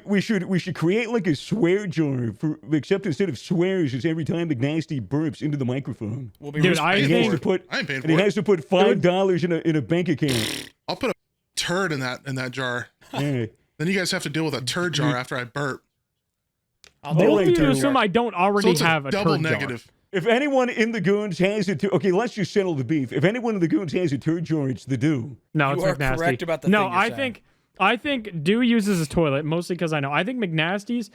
We should create like a swear jar except instead of swears, it's every time McNasty burps into the microphone. We'll be Dude, I He has to put $5 in a bank account. I'll put a turd in that jar. Yeah. Then you guys have to deal with a turd jar after I burp. Both of you assume I don't already so have a double turd negative. jar. If anyone in the Goons has a turd, okay, let's just settle the beef. If anyone in the Goons has a turd jar, it's the do. No, You it's are McNasty. correct about the no, thing you're I saying. think Do uses his toilet mostly because I know. I think McNasty's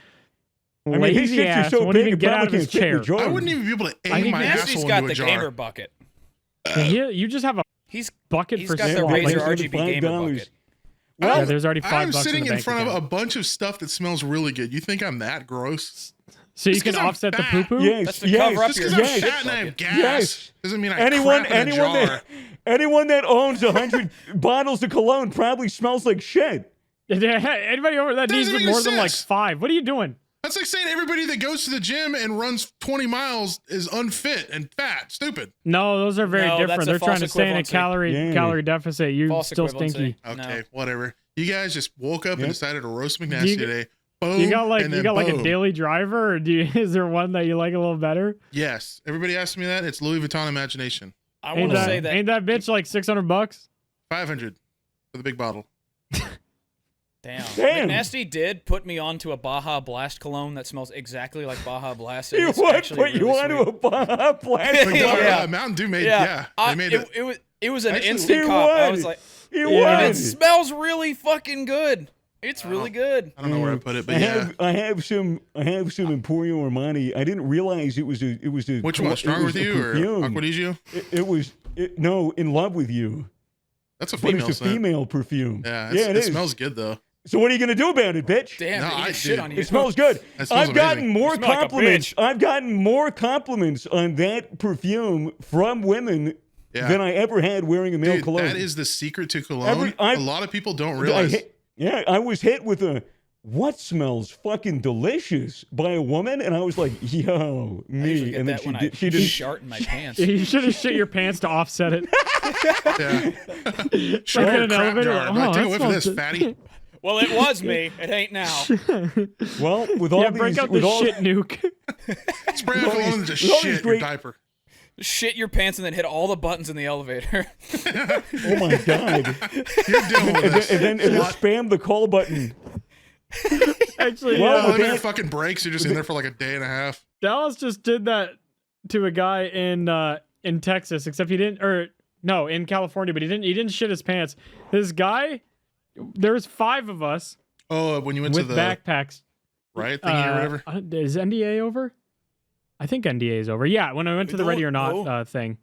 I mean, his lazy shits are ass so won't big even it get out probably of his can't fit in chair. the jar. I wouldn't even be able to I aim think my Nasty's asshole got into the a gamer jar. bucket. You just have a He's bucket for got the SWAT. Razor Like, RGB gamer $5. bucket. Well, yeah, there's already $5 I'm in sitting the in bank front of account. a bunch of stuff that smells really good. You think I'm that gross? So you Just can 'cause I'm offset the fat. poo-poo? yes, That's to yes, cover up Just your because yes, I'm shit fat and I have bucket. gas Yes. doesn't mean I anyone crap in a jar. that owns 100 bottles of cologne probably smells like shit. Anybody over that needs Doesn't make more than like sense. 5? What are you doing? That's like saying everybody that goes to the gym and runs 20 miles is unfit and fat. Stupid. No, those are very No, different. that's a They're trying to false stay in a equivalency. calorie deficit. You're False still equivalency. stinky. Okay, No. whatever. You guys just woke up Yep. and decided to roast McNasty You- today. Boom. You got like and you then got like a boom. daily driver, or is there one that you like a little better? Yes. Everybody asks me that. It's Louis Vuitton Imagination. I Ain't want to say that. ain't that bitch like $600? 500 for the big bottle. Damn. Damn. McNasty did put me onto a Baja Blast cologne that smells exactly like Baja Blast. and You it's would actually put you really onto sweet. a plastic. Yeah. Mountain Dew made, yeah. I- they made it. It was an Actually, instant he cop. I would. was like, You Yeah. and would. it smells really fucking good. It's really good. I don't know where I put it, but I yeah. have some Emporio Armani. I didn't realize it was a Which one? Stronger with you or perfume. Aquadizio? No, In Love with You. That's a But female it's a scent. female perfume. Yeah, it it is. smells good though. So what are you gonna do about it, bitch? Damn, No, they I eat shit do. on you. It smells good. That smells I've gotten amazing. more You smell like a compliments. bitch. I've gotten more compliments on that perfume from women Yeah. than I ever had wearing a male Dude, cologne. that is the secret to cologne. I A lot of people don't realize. I was hit with a "what smells fucking delicious" by a woman, and I was like, "Yo, I usually me." get And then that when she I didn't. shart in my pants. You should have shit your pants to offset it. Yeah. Like in an crap elevator. jar. Oh, Like, take a that whiff of this, smells fatty. Well, it was me. It ain't now. Well, with all Yeah, these, break out with the all, shit nuke. Spray out cologne and just with all these shit your great- diaper. Shit your pants and then hit all the buttons in the elevator. oh my god! You're dealing with this. and then spam the call button. Actually, Well, yeah. with Elevator that- fucking breaks. You're just in there for like a day and a half. Dallas just did that to a guy in Texas, except he didn't, or no, in California, but he didn't shit his pants. This guy, there's 5 of us Oh, when you went with to the backpacks. right thingy or whatever. Is NDA over? I think NDA is over. Yeah, when I went to the don't Ready or Not know. thing.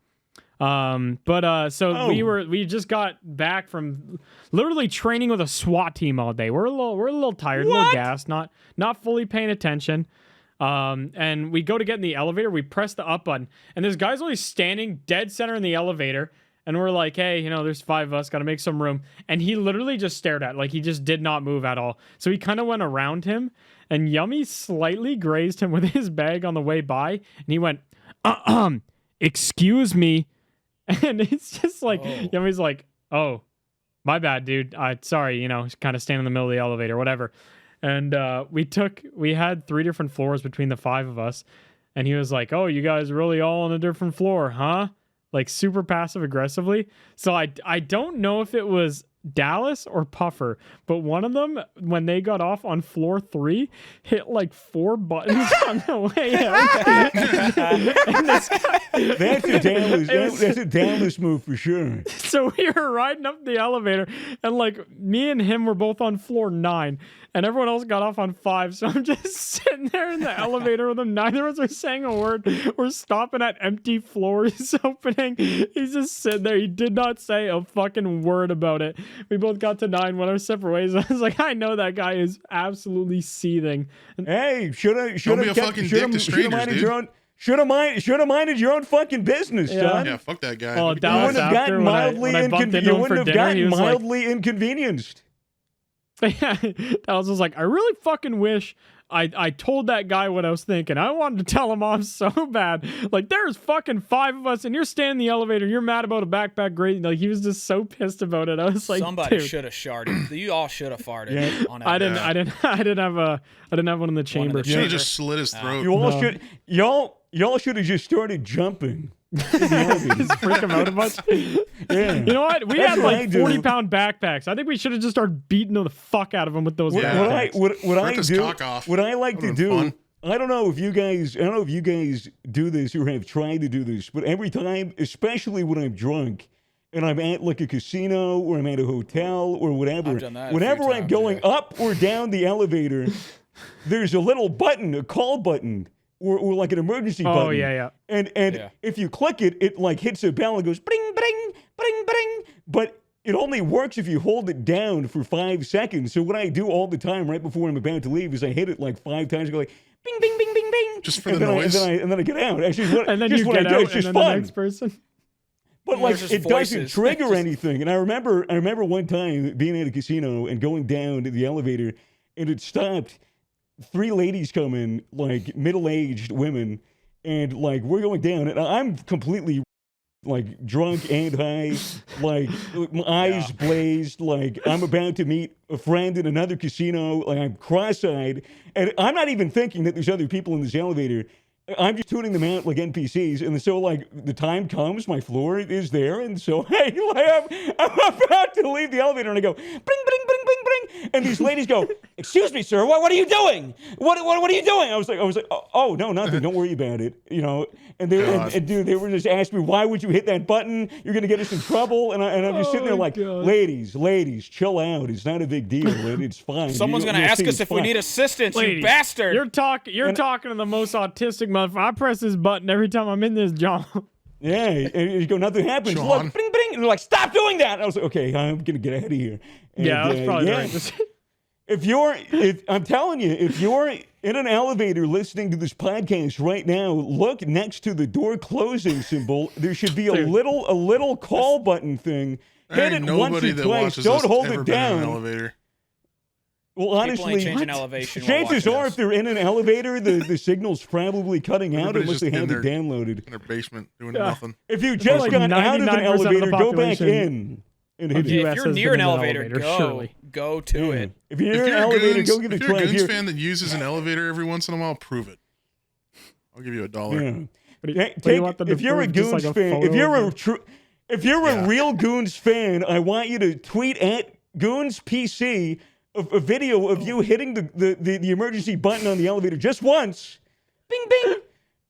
So we just got back from literally training with a SWAT team all day. We're a little tired, a little gassed, not fully paying attention. And we go to get in the elevator, we press the up button, and this guy's always standing dead center in the elevator. And we're like, hey, there's 5 of us, got to make some room. And he literally just stared at, like, he just did not move at all. So he kind of went around him, and Yummy slightly grazed him with his bag on the way by. And he went, excuse me. And it's just like, Yummy's like, oh, my bad, dude. Sorry, kind of stand in the middle of the elevator, whatever. And we had 3 different floors between the 5 of us. And he was like, oh, you guys really all on a different floor, huh? Like super passive aggressively. So I don't know if it was Dallas or Puffer, but one of them, when they got off on floor 3, hit like 4 buttons on the way out. And this guy, that's a Dallas move for sure. so we were riding up the elevator, and like me and him were both on floor 9, and everyone else got off on 5. So I'm just sitting there in the elevator with him. Neither of us are saying a word. We're stopping at empty floors opening. He's just sitting there. He did not say a fucking word about it. We both got to 9, went our separate ways. I was like, I know that guy is absolutely seething. Hey, should have Don't be a fucking dick to strangers, dude. Should have minded your own fucking business, son. Yeah, fuck that guy. Oh, What are you Dallas You wouldn't have after gotten when I bumped into him for dinner, he was like, mildly inconvenienced. that was just like, I really fucking wish I told that guy what I was thinking. I wanted to tell him off so bad. Like, there's fucking 5 of us, and you're standing in the elevator, and you're mad about a backpack grade. Like, he was just so pissed about it. I was like, somebody dude. should have sharted. You all should have farted. Yeah. On I didn't have one in the chamber. Should have just slit his throat. You all should. Y'all should have just started jumping. Just freak him out a bunch. Yeah. You know what? We That's had what I like do. 40-pound backpacks. I think we should have just started beating the fuck out of him with those backpacks. What I Rip his do, cock off. what I like to That do, would've I don't know if you guys do this or have tried to do this, but every time, especially when I'm drunk and I'm at like a casino or I'm at a hotel or whatever, I've done that a few whenever I'm times, going yeah. up or down the elevator, there's a little button, a call button, or like an emergency button. Oh, yeah. And Yeah. if you click it, it like hits a bell and goes bring, bring, bring, bring. But it only works if you hold it down for 5 seconds. So what I do all the time right before I'm about to leave is I hit it like 5 times. I go like bing, bing, bing, bing, bing. Just for and the then noise. and then I get out. Actually, what, And then just you what get I do. out, It's and just then fun. the next person. But Yeah, like it's just it doesn't voices. trigger Just- anything. And I remember one time being at a casino and going down to the elevator, and it stopped. 3 ladies come in, like middle-aged women, and like we're going down, and I'm completely like drunk and high, like my eyes blazed, like I'm about to meet a friend in another casino, like I'm cross-eyed, and I'm not even thinking that there's other people in this elevator. I'm just tuning them out like NPCs, and so like the time comes, my floor is there, and so I'm about to leave the elevator, and I go bring, bring, bring, bring, bring, and these ladies go, "Excuse me, sir, what are you doing? What are you doing?" I was like, oh no, nothing. Don't worry about it, you know. And they were just asking me, why would you hit that button? You're gonna get us in trouble. And I'm just sitting there like, God. ladies, chill out. It's not a big deal. It's fine. Someone's You'll gonna ask see us it's if we fine. need assistance, Lady, you bastard. You're talking to the most autistic motherfucker. I press this button every time I'm in this job. Yeah, and you go, nothing happens. Sean. Look, bing, bing. And they're like, stop doing that. And I was like, okay, I'm gonna get out of here. And, Yeah, that's probably yeah. right. If I'm telling you, if you're in an elevator listening to this podcast right now, look next to the door closing symbol. There should be a Dude. little call button thing. There Hit ain't it once nobody or that twice. watches Don't us hold ever it been in an down. elevator. Well, People honestly, ain't changing elevation. while chances watching are us. if they're in an elevator, the signal's probably cutting out Everybody's unless they just have in it there. donoted. In their basement doing Yeah. nothing. If you just like got out of an 99% of the elevator, go back population in and hit of it. Yeah, US if you're has near been an in an elevator, elevator, surely. go to Yeah. it. If you're If in an you're, a elevator, Goons, go give it if a you're try. a If Goons you're- fan that uses an elevator every once in a while, prove it. I'll give you $1. Yeah. What do you- Ta- what do you take- want them to if you're a prove? Just Goons like a fan, if photo you're of if you're Yeah. a real Goons fan, I want you to tweet at Goons PC a video of you hitting the emergency button on the elevator just once, bing bing,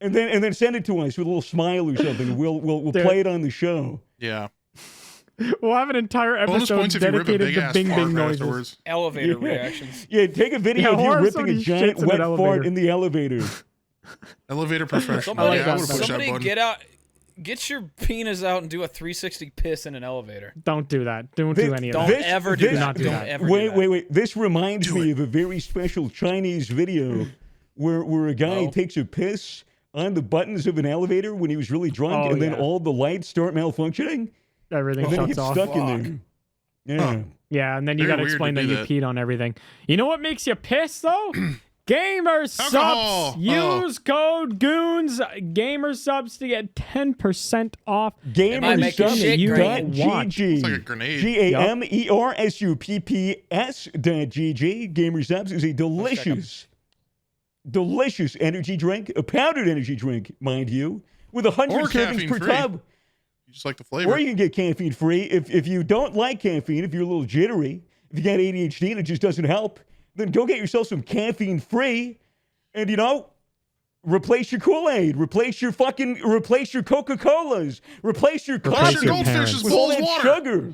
and then send it to us with a little smile or something. And we'll Dude. play it on the show. Yeah. We'll have an entire Bonus episode points if you rip a dedicated big to ass bing fart bing noises. afterwards. Elevator Yeah. reactions. Yeah, take a video Yeah, of you or ripping a somebody giant shits in wet an fart elevator. in the elevator. Elevator professional. Somebody, like yeah, I that would better. push that somebody button. get out, get your penis out and do a 360 piss in an elevator. Don't do that. Don't This- do any of Don't that. This- ever do this- that. not do Don't that. ever do that. Wait. This reminds Do me it. of a very special Chinese video where a guy Oh. takes a piss on the buttons of an elevator when he was really drunk, Oh, and then yeah. all the lights start malfunctioning, Everything and then he shuts gets off. stuck in Fuck. there. Yeah. Huh. Yeah, and then you Very gotta weird explain to that do you that. peed on everything. You know what makes you piss though? Gamer subs. Alcohol. Use code Goons Gamer subs to get 10% off. might make your shit green. GamerSubs.gg. It's like a grenade. GamerSubs.gg. GamerSubs is a delicious energy drink, a powdered energy drink, mind you, with 100 Or servings per caffeine-free. tub. You just like the flavor. Or you can get caffeine free. If you don't like caffeine, if you're a little jittery, if you got ADHD and it just doesn't help, then go get yourself some caffeine free, and replace your Kool-Aid, replace your Coca-Colas, replace your Replace coffee your goldfish's with all full of that water. sugar.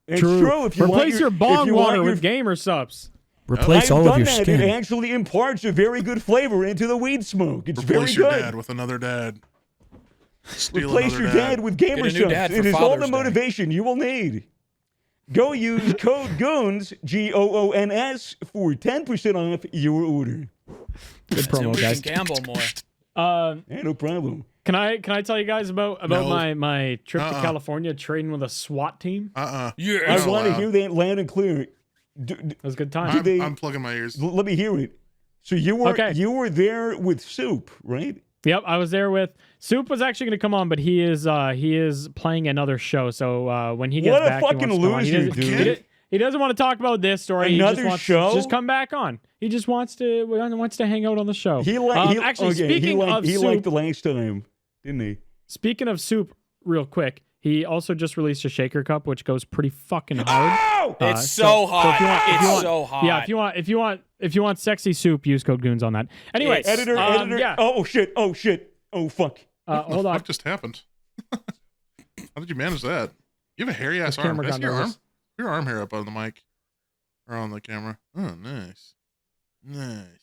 It's true. If you want Replace your bong if you want water your- with Gamer subs. Replace I've all of done your that. skin. It actually imparts a very good flavor into the weed smoke. It's Replace very your good. dad with another dad. Steal Replace another your dad with Gamer Get a new Subs. dad for It is all the Father's Day. motivation you will need. Go use code GOONS, GOONS, for 10% off your order. Good So promo, we guys. can gamble more. Yeah, no problem. Can I tell you guys about No. my trip to Uh-uh. California trading with a SWAT team? I Yes. want to allowed. hear that loud and clear. It was a good time. I'm plugging my ears. Let me hear it. So you were Okay. you were there with Soup, right? Yep, I was there with Soup was actually going to come on, but he is playing another show. So when he gets What a back, he fucking wants to come on. loser, He dude. he doesn't want to talk about this story. He Another just wants show? to just come back on. He just wants to hang out on the show. He liked actually speaking of he Soup, liked the last time, didn't he? speaking of Soup, real quick, he also just released a shaker cup, which goes pretty fucking hard. Oh! It's so hot. if you want- if you It's want- so hot. Yeah, if you want sexy Soup, use code Goons on that. Anyway, It's- Editor. yeah. Oh shit. Oh fuck. What the Hold on. fuck just happened? How did you manage that? You have a hairy ass This arm. camera Can I see got your arm? nervous. Your arm hair up on the mic or on the camera. Oh, nice.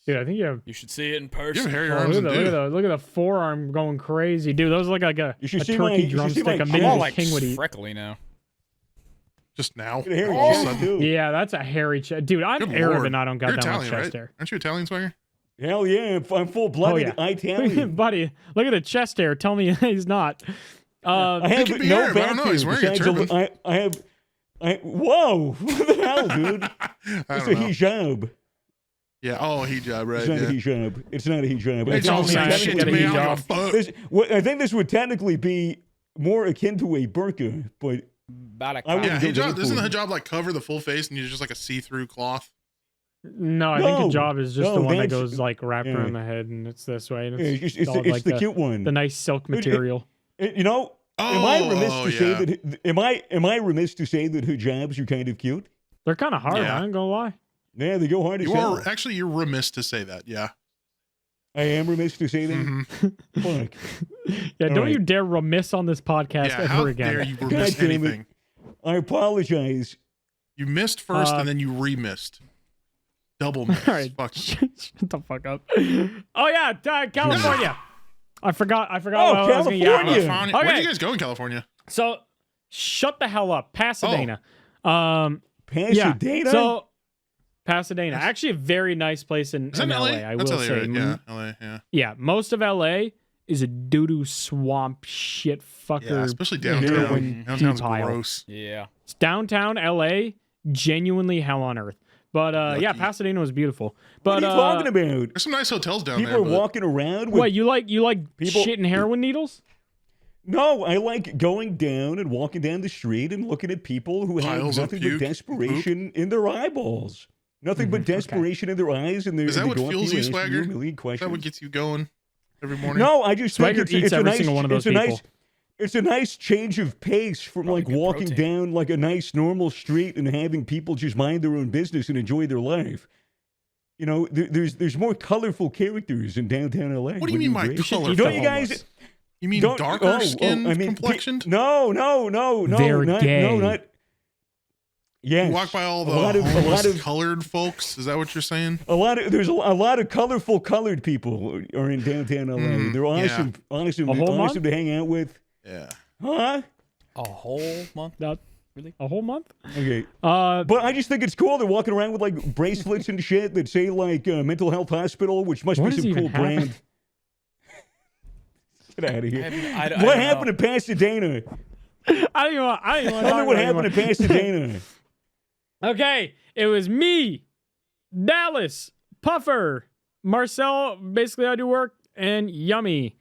Dude, I think you have. You should see it in You person. have hairy Oh, arms look, and at dude. look at the forearm going crazy, dude. Those look like a You should a see turkey my- you should see drumstick my a chin. I'm medieval all like king would eat. freckly now. Just now. Get a hairy All of a chest, sudden. too. Yeah, that's a hairy chest, dude. I'm Good Arab Lord. and I don't got You're that much Italian, chest right? hair. Aren't you Italian, Swagger? Hell yeah, I'm full-blooded Oh, yeah. Italian. Buddy, look at the chest hair. Tell me he's not. I have could be no Arab, I back don't know, here he's wearing a besides turban. I have. Whoa! What the hell, dude? I It's don't a know. hijab. Yeah. Oh, hijab, right? It's not a Yeah. hijab. It's not a hijab. It's all all me, I same have to shit get to a me. I don't hijab. give a fuck. I think this would technically be more akin to a burqa, but About a I would- Yeah, go hijab. very Doesn't the cool. hijab like cover the full face and you're just like a see-through cloth? No, I No, think a job is just no, the one that that's- goes like wrapped yeah. around the head and it's this way. And yeah, it's, it's all the like the cute one. nice silk material. You know, am I remiss Oh, to say yeah. that? Am I remiss to say that hijabs are kind of cute? They're kind of hard. Yeah. I ain't gonna lie. Yeah, they go hard as You hell. are actually, you're remiss to say that. Yeah. I am remiss to say that. Mhm. Fuck. Yeah, All don't right. you dare remiss on this podcast Yeah. ever How again. dare you remiss God damn it. anything? I apologize. You missed first Uh, and then you remissed. Double miss. All right, Fuck. shut the fuck up. Oh yeah, California. I forgot. Oh, what I was gonna- yeah, California. California. Where'd Okay. you guys go in California? So, shut the hell up, Pasadena. Pasadena. So, Pasadena, actually a very nice place in Is that LA. LA? I That's will LA, say. right? Yeah, LA. Yeah. Yeah, most of LA is a doo-doo swamp shit fucker. Yeah, especially heroin downtown. Downtown's pea pile. gross. Yeah. It's downtown LA, genuinely hell on earth. But yeah, Lucky. Pasadena was beautiful. But what are you talking about? There's some nice hotels down People there. are but- walking around with. what you like People- shit and heroin needles? No, I like going down and walking down the street and looking at people who have Piles of nothing but puke, desperation in their eyeballs. Nothing but desperation in their eyes, and they're Is that they what go up to fuels you, and ask Swagger? a million Is questions. that what gets you going every morning? No, I just Swagger think eats it's a every nice, single one of those it's a people. It's a nice change of pace from Probably like good walking protein. down like a nice normal street and having people just mind their own business and enjoy their life. You know, there's more colorful characters in downtown LA. What do you mean by agree? colorful? Don't you guys? You mean Don't- darker oh, skin I mean, complexioned? No, They're not, gay. no, not. Yes, You walk by all the a lot homeless of colored folks. Is that what you're saying? there's a lot of colorful colored people are in downtown LA. They're awesome, awesome, A whole awesome to hang out with. Yeah. Huh? A whole month? Not Really? a whole month? Okay. Uh, But I just think it's cool. They're walking around with like bracelets and shit that say like mental health hospital, which must What be does some even cool brand. happen? Get out of here. I don't What know. happened in Pasadena? I don't even want to Tell me talk what about it happened in anymore. Pasadena. Okay, it was me, Dallas, Puffer, Marcel, basically I do work, and Yummy.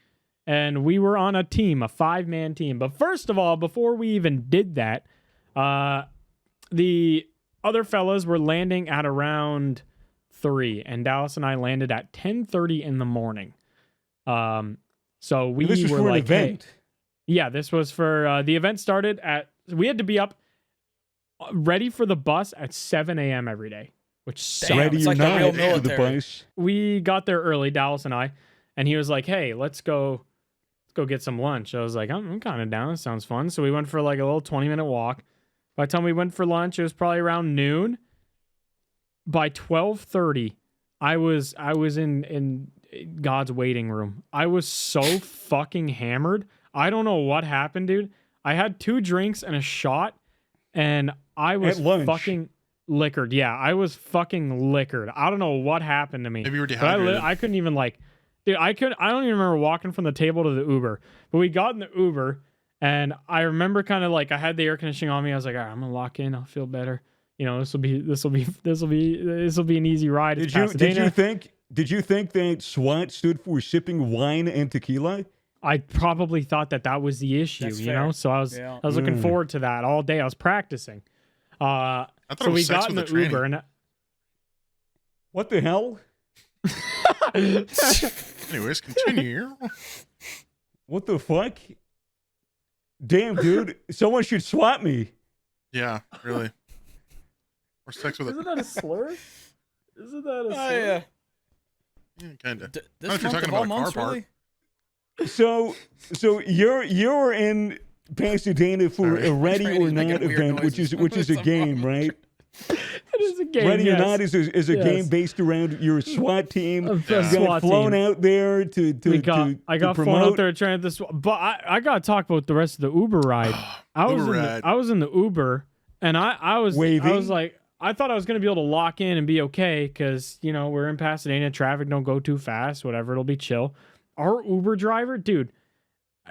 And we were on a team, a 5-man team. But first of all, before we even did that, the other fellas were landing at around 3, and Dallas and I landed at 10:30 in the morning. So we This was were for an like, hey, event. yeah, this was for the event started at. We had to be up ready for the bus at 7 a.m. every day, which sucked. Damn, Ready it's or like the not real to the military. bus. We got there early, Dallas and I, and he was like, "Hey, let's go get some lunch." I was like, "I'm kind of down. That sounds fun." So we went for like a little 20-minute walk. By the time we went for lunch, it was probably around noon. By 12:30, I was in God's waiting room. I was so fucking hammered. I don't know what happened, dude. I had 2 drinks and a shot, and I was At lunch. fucking liquored. Yeah, I was fucking liquored. I don't know what happened to me. Maybe you were But dehydrated. I couldn't even like, dude. I don't even remember walking from the table to the Uber. But we got in the Uber, and I remember kind of like I had the air conditioning on me. I was like, all right, I'm gonna lock in. I'll feel better. this will be an easy ride. It's Pasadena. Did you think that SWAT stood for sipping wine and tequila? I probably thought that was the issue, That's you fair. know. So I was looking forward to that all day. I was practicing. I thought So it we was sex got in with the the Uber, tranny. and What the hell? Anyways, continue. What the fuck? Damn, dude. Someone should swat me. Yeah, really. Or sex with isn't a... that a slur? Isn't that a Oh slur? yeah. Yeah, kind of. This if you're month talking of all about a car months, park. really? So you're in Pasadena for Sorry. a Ready Trying or to make Not weird event, which is noises. a game, right? It is a game. Ready yes. or Not is a Yes. game based around your SWAT team. A You SWAT got flown team. out there to I got flown promote. out there trying this, but I got to talk about the rest of the Uber ride. I was in the Uber, and I was Waving. like, I thought I was gonna be able to lock in and be okay because we're in Pasadena, traffic don't go too fast, whatever, it'll be chill. Our Uber driver, dude,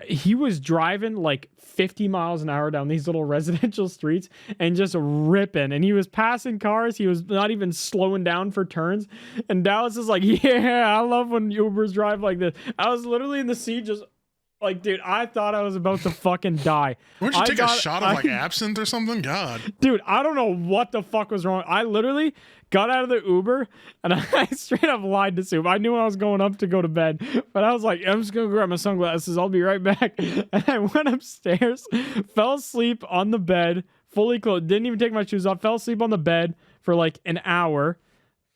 he was driving like 50 miles an hour down these little residential streets and just ripping, and he was passing cars. He was not even slowing down for turns. And Dallas is like, yeah, I love when Ubers drive like this. I was literally in the seat just like, dude, I thought I was about to fucking die. Why don't you take a shot of like absinthe or something? God. Dude, I don't know what the fuck was wrong. I literally got out of the Uber and I straight up lied to Soup. I knew I was going up to go to bed, but I was like, I'm just gonna grab my sunglasses. I'll be right back. And I went upstairs, fell asleep on the bed, fully clothed, didn't even take my shoes off, fell asleep on the bed for like an hour.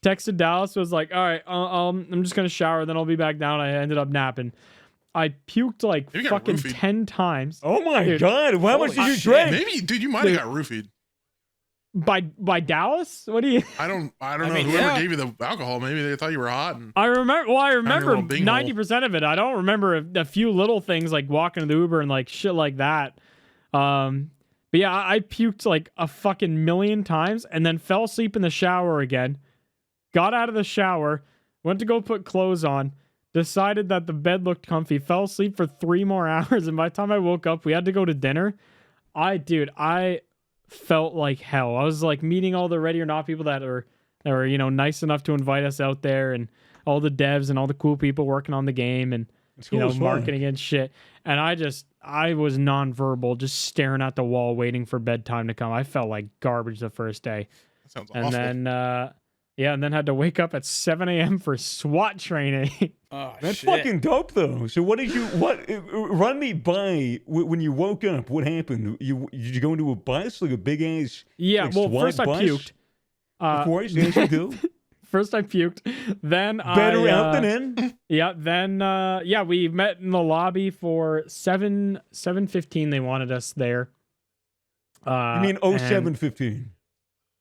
Texted Dallas, was like, all right, I'm just gonna shower, then I'll be back down. I ended up napping. I puked like Maybe you got fucking roofied. 10 times. Oh my Dude. god! How much did you Shit, drink? Maybe, dude, you might have got roofied. By Dallas? What do you? I don't know. mean, Whoever yeah. gave you the alcohol, maybe they thought you were hot. And I remember little bing hole. 90% of it. I don't remember a few little things like walking to the Uber and like shit like that. But yeah, I puked like a fucking million times and then fell asleep in the shower again. Got out of the shower, went to go put clothes on, decided that the bed looked comfy, fell asleep for 3 more hours, and by the time I woke up, we had to go to dinner. I felt like hell. I was like meeting all the Ready or Not people that were nice enough to invite us out there, and all the devs and all the cool people working on the game, and It's cool as fuck. marketing and shit. And I was nonverbal, just staring at the wall, waiting for bedtime to come. I felt like garbage the first day, that sounds and awful. then had to wake up at 7 a.m. for SWAT training. Oh, That's shit. fucking dope, though. So what did you? Run me by when you woke up. What happened? Did you go into a bus, like a big ass? Yeah, like well, SWAT first I bus? puked. Of course, yes you do. First I puked. Then Better I, out than in. Yeah, then we met in the lobby for 7:15. They wanted us there. You mean and- 07:15?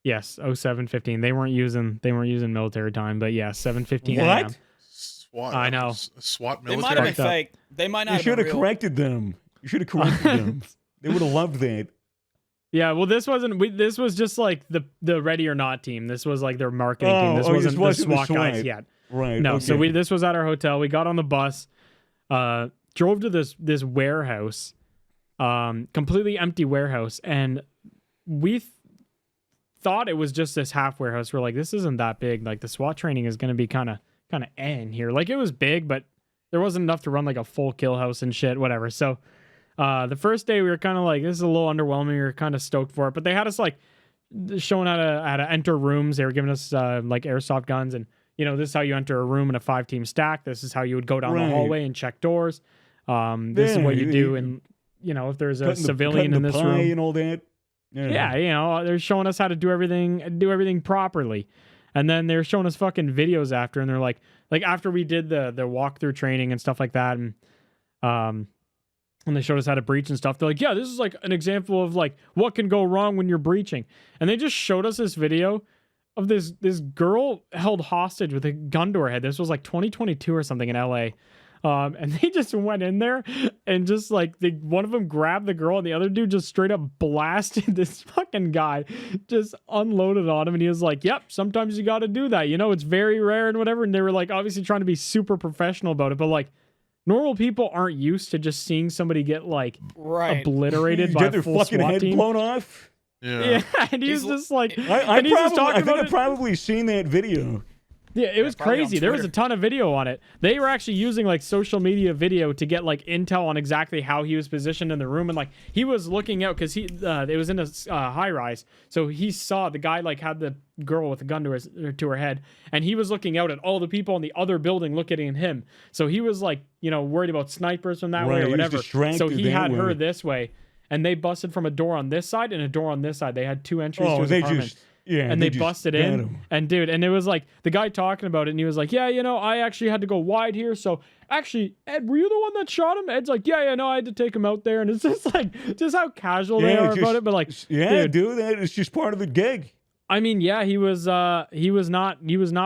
Yes, 07:15. They weren't using military time, but yeah, 7:15 a.m. What? SWAT. I know. SWAT They military. might have been Fucked up. fake. They might not You have should been have real. corrected them. You should have corrected them. They would have loved that. Yeah, well, this wasn't. This was just like the Ready or Not team. This was like their marketing team. This wasn't the SWAT guys yet. Right. No, okay. so this was at our hotel. We got on the bus, drove to this warehouse, completely empty warehouse, and we thought it was just this half warehouse. We're like, this isn't that big. Like the SWAT training is going to be kind of in here. Like it was big, but there wasn't enough to run like a full kill house and shit, whatever. So the first day we were kind of like, this is a little underwhelming. We were kind of stoked for it, but they had us like showing how to enter rooms. They were giving us like airsoft guns, and this is how you enter a room in a 5-team stack. This is how you would go down the Right. hallway and check doors. This is what you do, and if there's a civilian in this pie room, and all that. yeah, they're showing us how to do everything properly. And then they're showing us fucking videos after, and they're like after we did the walkthrough training and stuff like that, and when they showed us how to breach and stuff, they're like, yeah, this is like an example of like what can go wrong when you're breaching. And they just showed us this video of this girl held hostage with a gun to her head. This was like 2022 or something in LA. And they just went in there and just like one of them grabbed the girl and the other dude just straight up blasted this fucking guy, just unloaded on him. And he was like, yep, sometimes you got to do that. It's very rare and whatever. And they were like obviously trying to be super professional about it. But like normal people aren't used to just seeing somebody get like Right. obliterated by Get a their full fucking SWAT head team. blown off. Yeah, and he's just like, I and he's just talking think about I've it. probably seen that video. Yeah, it was probably on crazy. There was a Twitter. ton of video on it. They were actually using like social media video to get like intel on exactly how he was positioned in the room, and like he was looking out because it was in a high rise, so he saw the guy like had the girl with a gun to her head, and he was looking out at all the people in the other building looking at him. So he was like, worried about snipers from that way Right, or he was whatever. distracted So he that had her way. this way, and they busted from a door on this side and a door on this side. They had 2 entries to Oh, his they apartment. just And they just busted got in, him. and dude, and it was like the guy talking about it, and he was like, "Yeah, I actually had to go wide here. So actually, Ed, were you the one that shot him?" Ed's like, "Yeah, no, I had to take him out there." And it's just like, just how casual they are about it. But like, dude, that is just part of the gig. I mean, yeah, he was not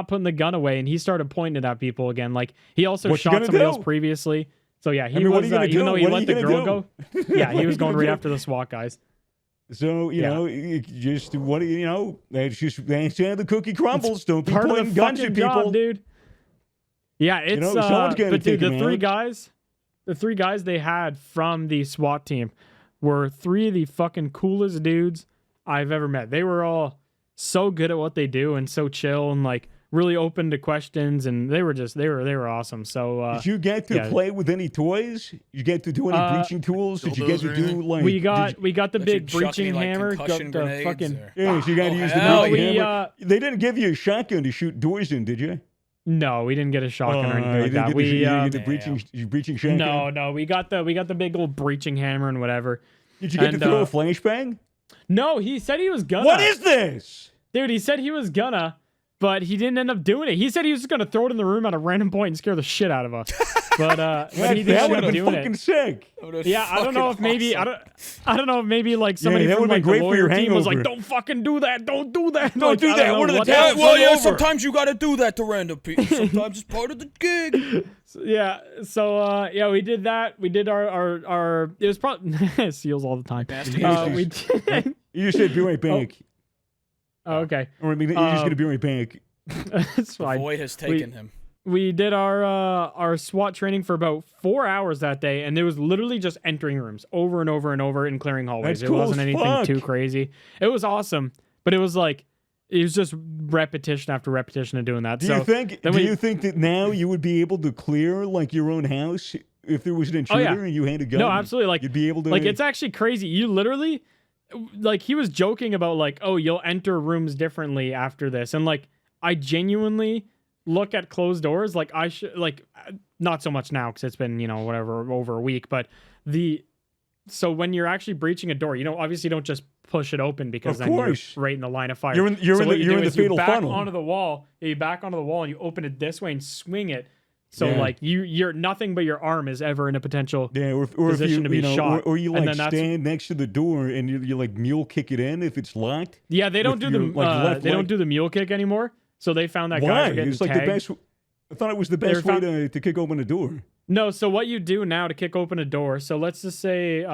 putting the gun away, and he started pointing it at people again. Like he also What you shot gonna somebody do? else previously. So yeah, he I mean, what are was you gonna even do? though he What are let you the gonna girl do? go. Yeah, he was going right do? after the SWAT guys. So just what that's how the cookie crumbles. Don't be Part of pointing the guns fucking at people, job, dude. Yeah, it's someone's gotta but dude, take him the three guys they had from the SWAT team were 3 of the fucking coolest dudes I've ever met. They were all so good at what they do and so chill and like really open to questions, and they were awesome. So Did you get to play with any toys? You get to do any breaching tools? Did you get dildos to or do anything? like? we got the Let you big chuck breaching any, like, hammer, concussion the grenades fucking or- Yeah, so you got to use the hell breaching yeah. hammer. They didn't give you a shotgun to shoot doors in, did you? No, we didn't get a shotgun or anything you like didn't that. get We you didn't get the breaching shotgun. no, we got the big old breaching hammer and whatever. Did you get to And, throw a flashbang? No, he said he was gonna. What is this? Dude, he said he was gonna, but he didn't end up doing it. He said he was just gonna throw it in the room at a random point and scare the shit out of us. But he didn't That end would up have been doing fucking it. sick. Yeah, I don't know if maybe I don't know if maybe like somebody that from would've been like the great for your lawyer team was like, hangover. "Don't fucking do that! Don't do that! Don't Like, do I that. don't What know are the what towels? Well, yeah, over. sometimes you got to do that to random people. Sometimes it's part of the gig. Yeah, we did that. We did our it was probably seals all the time. Nasty We did. You just said be right back. Oh, okay. Or I mean, you're just gonna be right back. It's The fine. void has taken him. We did our SWAT training for about 4 hours that day, and it was literally just entering rooms over and over and over and clearing hallways. That's It cool wasn't as anything fuck. too crazy. It was awesome, but it was just repetition after repetition of doing that. Do so you think? then Do we- you think that now you would be able to clear like your own house if there was an intruder yeah. and you had a gun? No, absolutely. Like you'd be able to. Like it's actually crazy. You literally like he was joking about like, oh, you'll enter rooms differently after this. And like I genuinely look at closed doors like I should like not so much now because it's been, whatever, over a week, but so when you're actually breaching a door, obviously you don't just push it open because Of then you're course. right in the line of fire. You're in So what the you do the is you fatal back funnel. onto the wall. You back onto the wall and you open it this way and swing it. So Yeah. like you're nothing but your arm is ever in a potential Yeah, or if you, position to be shot. or you And like then that's- stand next to the door and you like mule kick it in if it's locked. Yeah, they don't with do your, the like, left they leg. don't do the mule kick anymore. So they found that guys Why? were getting It's like tagged. the best. I thought it was the They best were way found- to kick open a door. No, so what you do now to kick open a door. So let's just say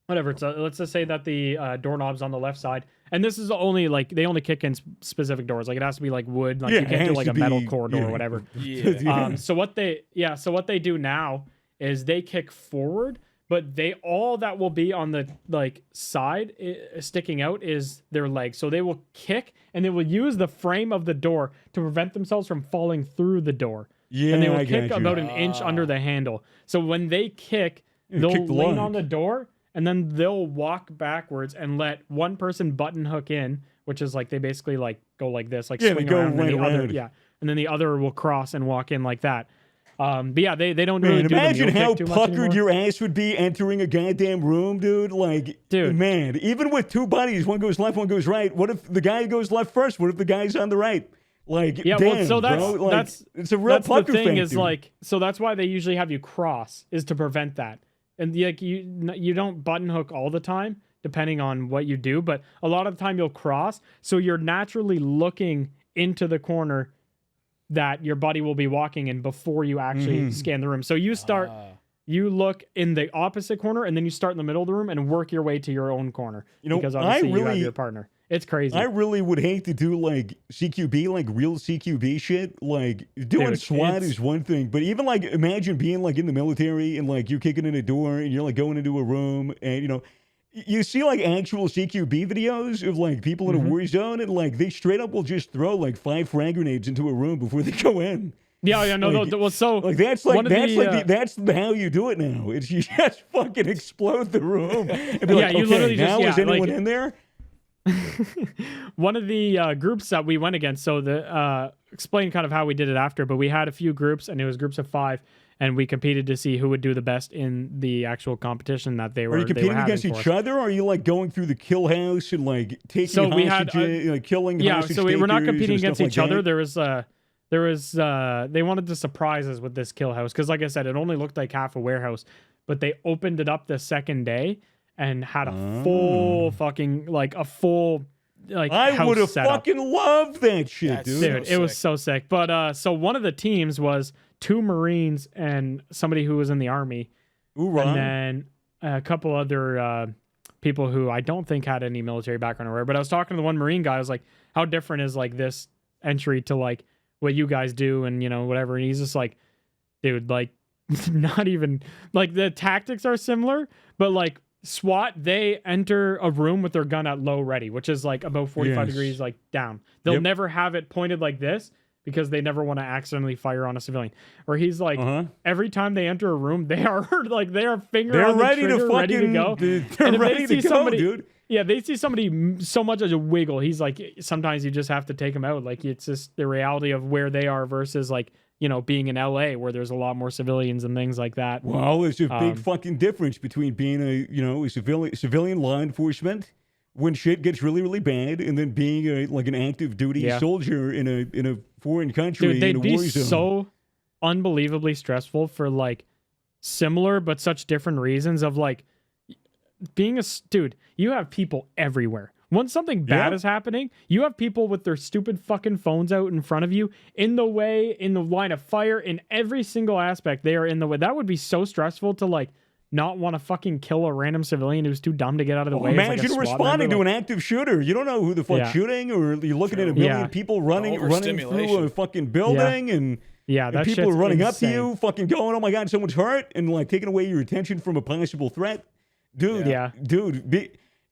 whatever. Let's just say that the doorknob's on the left side, and this is only like they only kick in specific doors. Like it has to be like wood. Like Yeah, you it can't do has like to a metal be- corridor yeah. or whatever. Yeah. So what they do now is they kick forward, but all that will be on the like side sticking out is their legs. So they will kick and they will use the frame of the door to prevent themselves from falling through the door. Yeah, And they will I kick got you. about an inch under the handle. So when they kick, Yeah, they'll kick the lean log. on the door and then they'll walk backwards and let one person button hook in, which is like they basically like go like this, like Yeah, they swing go around, and then right the other, around. yeah, and then the other will cross and walk in like that. But yeah, they don't Man, really do the imagine mule how kick too much puckered anymore. your ass would be entering a goddamn room, dude. Like, Dude. man, even with two buddies, one goes left, one goes right. What if the guy goes left first? What if the guy's on the right? Like, Yeah, damn, well, so bro. Like, that's it's a real that's the pucker thing factor. is like, so that's why they usually have you cross is to prevent that. And like you don't button hook all the time, depending on what you do, but a lot of the time you'll cross, so you're naturally looking into the corner that your buddy will be walking in before you actually scan the room. So you start, you look in the opposite corner, and then you start in the middle of the room and work your way to your own corner. Because obviously you have your partner. It's crazy. I really would hate to do like CQB, like real CQB shit. Like doing Dude, SWAT it's- is one thing, but even like imagine being like in the military and like you're kicking in a door and you're like going into a room and you see like actual CQB videos of like people in a war zone, and like they straight up will just throw like 5 frag grenades into a room before they go in. Yeah, no, Like, well, so like that's how you do it now. It's you just fucking explode the room and be like, you okay, literally now just is anyone like, in there? one of the groups that we went against. So the explain kind of how we did it after, but we had a few groups, and it was groups of 5, and we competed to see who would do the best in the actual competition that they were. Are you competing against each other, or are you like going through the kill house and like taking hostages, like killing? Yeah, hostage so we're not takers competing and against stuff each like other. that? There was they wanted to surprise us with this kill house because, like I said, it only looked like half a warehouse, but they opened it up the second day and had a full fucking I would have fucking loved that shit, That's dude. Dude, it was so sick. But so one of the teams was 2 Marines and somebody who was in the Army. Ooh, And then a couple other people who I don't think had any military background or whatever. But I was talking to the one Marine guy. I was like, how different is like this entry to like what you guys do and, you know, whatever. And he's just like, dude, like not even like the tactics are similar, but like SWAT, they enter a room with their gun at low ready, which is like about 45 degrees like down. They'll never have it pointed like this because they never want to accidentally fire on a civilian. Or he's like, every time they enter a room, they are like finger on the trigger, ready to go. They're ready to go, dude. Yeah, they see somebody so much as a wiggle. He's like, sometimes you just have to take them out. Like it's just the reality of where they are versus like, you know, being in LA where there's a lot more civilians and things like that. Well, there's a big fucking difference between being a civilian law enforcement when shit gets really, really bad, and then being an active duty soldier in a foreign country. Dude, they'd in a be war zone. so unbelievably stressful for like similar but such different reasons of like being dude, you have people everywhere. Once something bad is happening, you have people with their stupid fucking phones out in front of you, in the way, in the line of fire, in every single aspect. They are in the way. That would be so stressful to like not want to fucking kill a random civilian who's too dumb to get out of the way. Imagine responding to an active shooter. You don't know who the fuck's shooting, or you're looking at a million people running through a fucking building, and people are running up to you, fucking going, "Oh my god, someone's hurt," and like taking away your attention from a possible threat. Dude,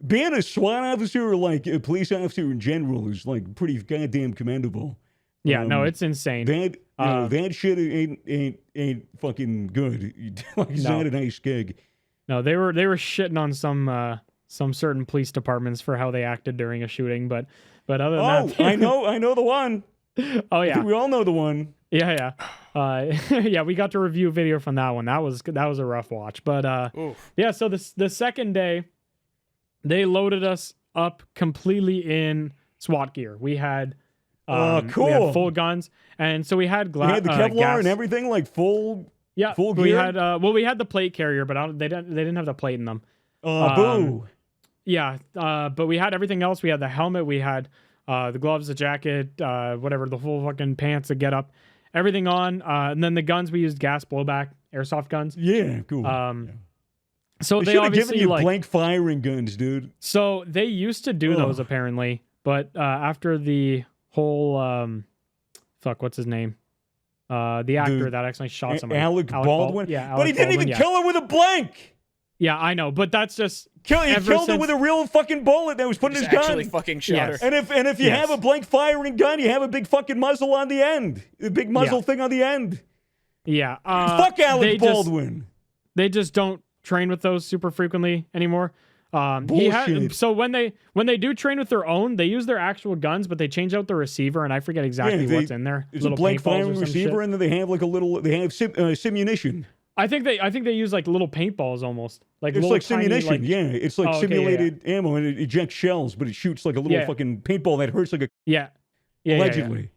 being a SWAT officer or like a police officer in general is like pretty goddamn commendable. Yeah, no, it's insane. That shit ain't fucking good. Like, it's not a nice gig. No, they were shitting on some certain police departments for how they acted during a shooting, but other than that, I know the one. Oh yeah, we all know the one. Yeah. Yeah, we got to review a video from that one. That was a rough watch, but yeah. So the second day, they loaded us up completely in SWAT gear. We had cool. We had full guns, and so we had We had the Kevlar and everything, like full. Yeah, full gear. We had we had the plate carrier, but they didn't have the plate in them. Boo. Yeah, but we had everything else. We had the helmet, we had the gloves, the jacket, whatever, the full fucking pants, the get up, everything on. And then the guns, we used gas blowback, airsoft guns. Yeah, cool. So they should have obviously given you blank firing guns, dude. So they used to do those apparently, but after the whole what's his name? The actor that actually shot somebody. Alec Baldwin. Yeah, but he didn't even kill him with a blank. Yeah, I know, but that's just he killed him with a real fucking bullet that was put in his gun. Actually fucking shot her. And if you have a blank firing gun, you have a big fucking muzzle on the end. A big muzzle thing on the end. Yeah. Fuck Alec Baldwin. They just don't train with those super frequently anymore. So when they do train with their own, they use their actual guns, but they change out the receiver, and I forget exactly what's in there. It's a blank firing receiver, and then they have like a little. They have simunition. I think they use like little paintballs almost. Like it's like simunition. It's like simulated ammo, and it ejects shells, but it shoots like a little fucking paintball that hurts like a allegedly.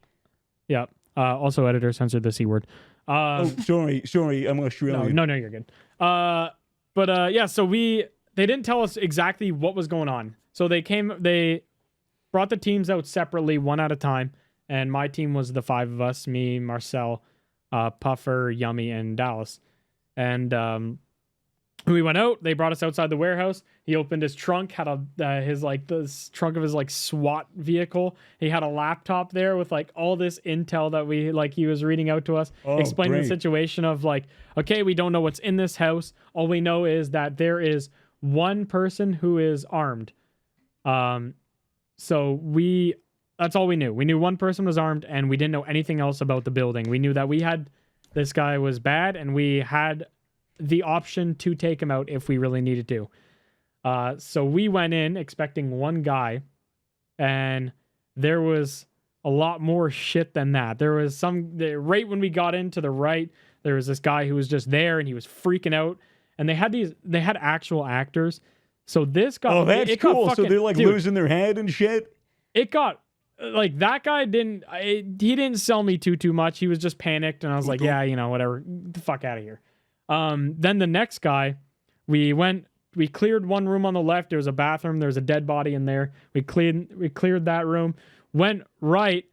Yeah. Also, editor censored the C word. Sorry, I'm Australian. No, you're good. So they didn't tell us exactly what was going on. So they brought the teams out separately, one at a time, and my team was the 5 of us: me, Marcel, Puffer, Yummy, and Dallas. And we went out. They brought us outside the warehouse. He opened his trunk, had the trunk of his like SWAT vehicle. He had a laptop there with like all this intel that he was reading out to us, explaining the situation of like, okay, we don't know what's in this house. All we know is that there is one person who is armed. So that's all we knew. We knew one person was armed, and we didn't know anything else about the building. We knew that this guy was bad, and we had the option to take him out if we really needed to. So we went in expecting one guy, and there was a lot more shit than that. There was right when we got into the right, there was this guy who was just there, and he was freaking out. And they had actual actors. So this got that's cool. So they're like dude, losing their head and shit. It got like that guy he didn't sell me too much. He was just panicked, and I was like, yeah, whatever, get the fuck out of here. Then the next guy, we cleared one room on the left. There was a bathroom. There was a dead body in there. We cleared that room. Went right,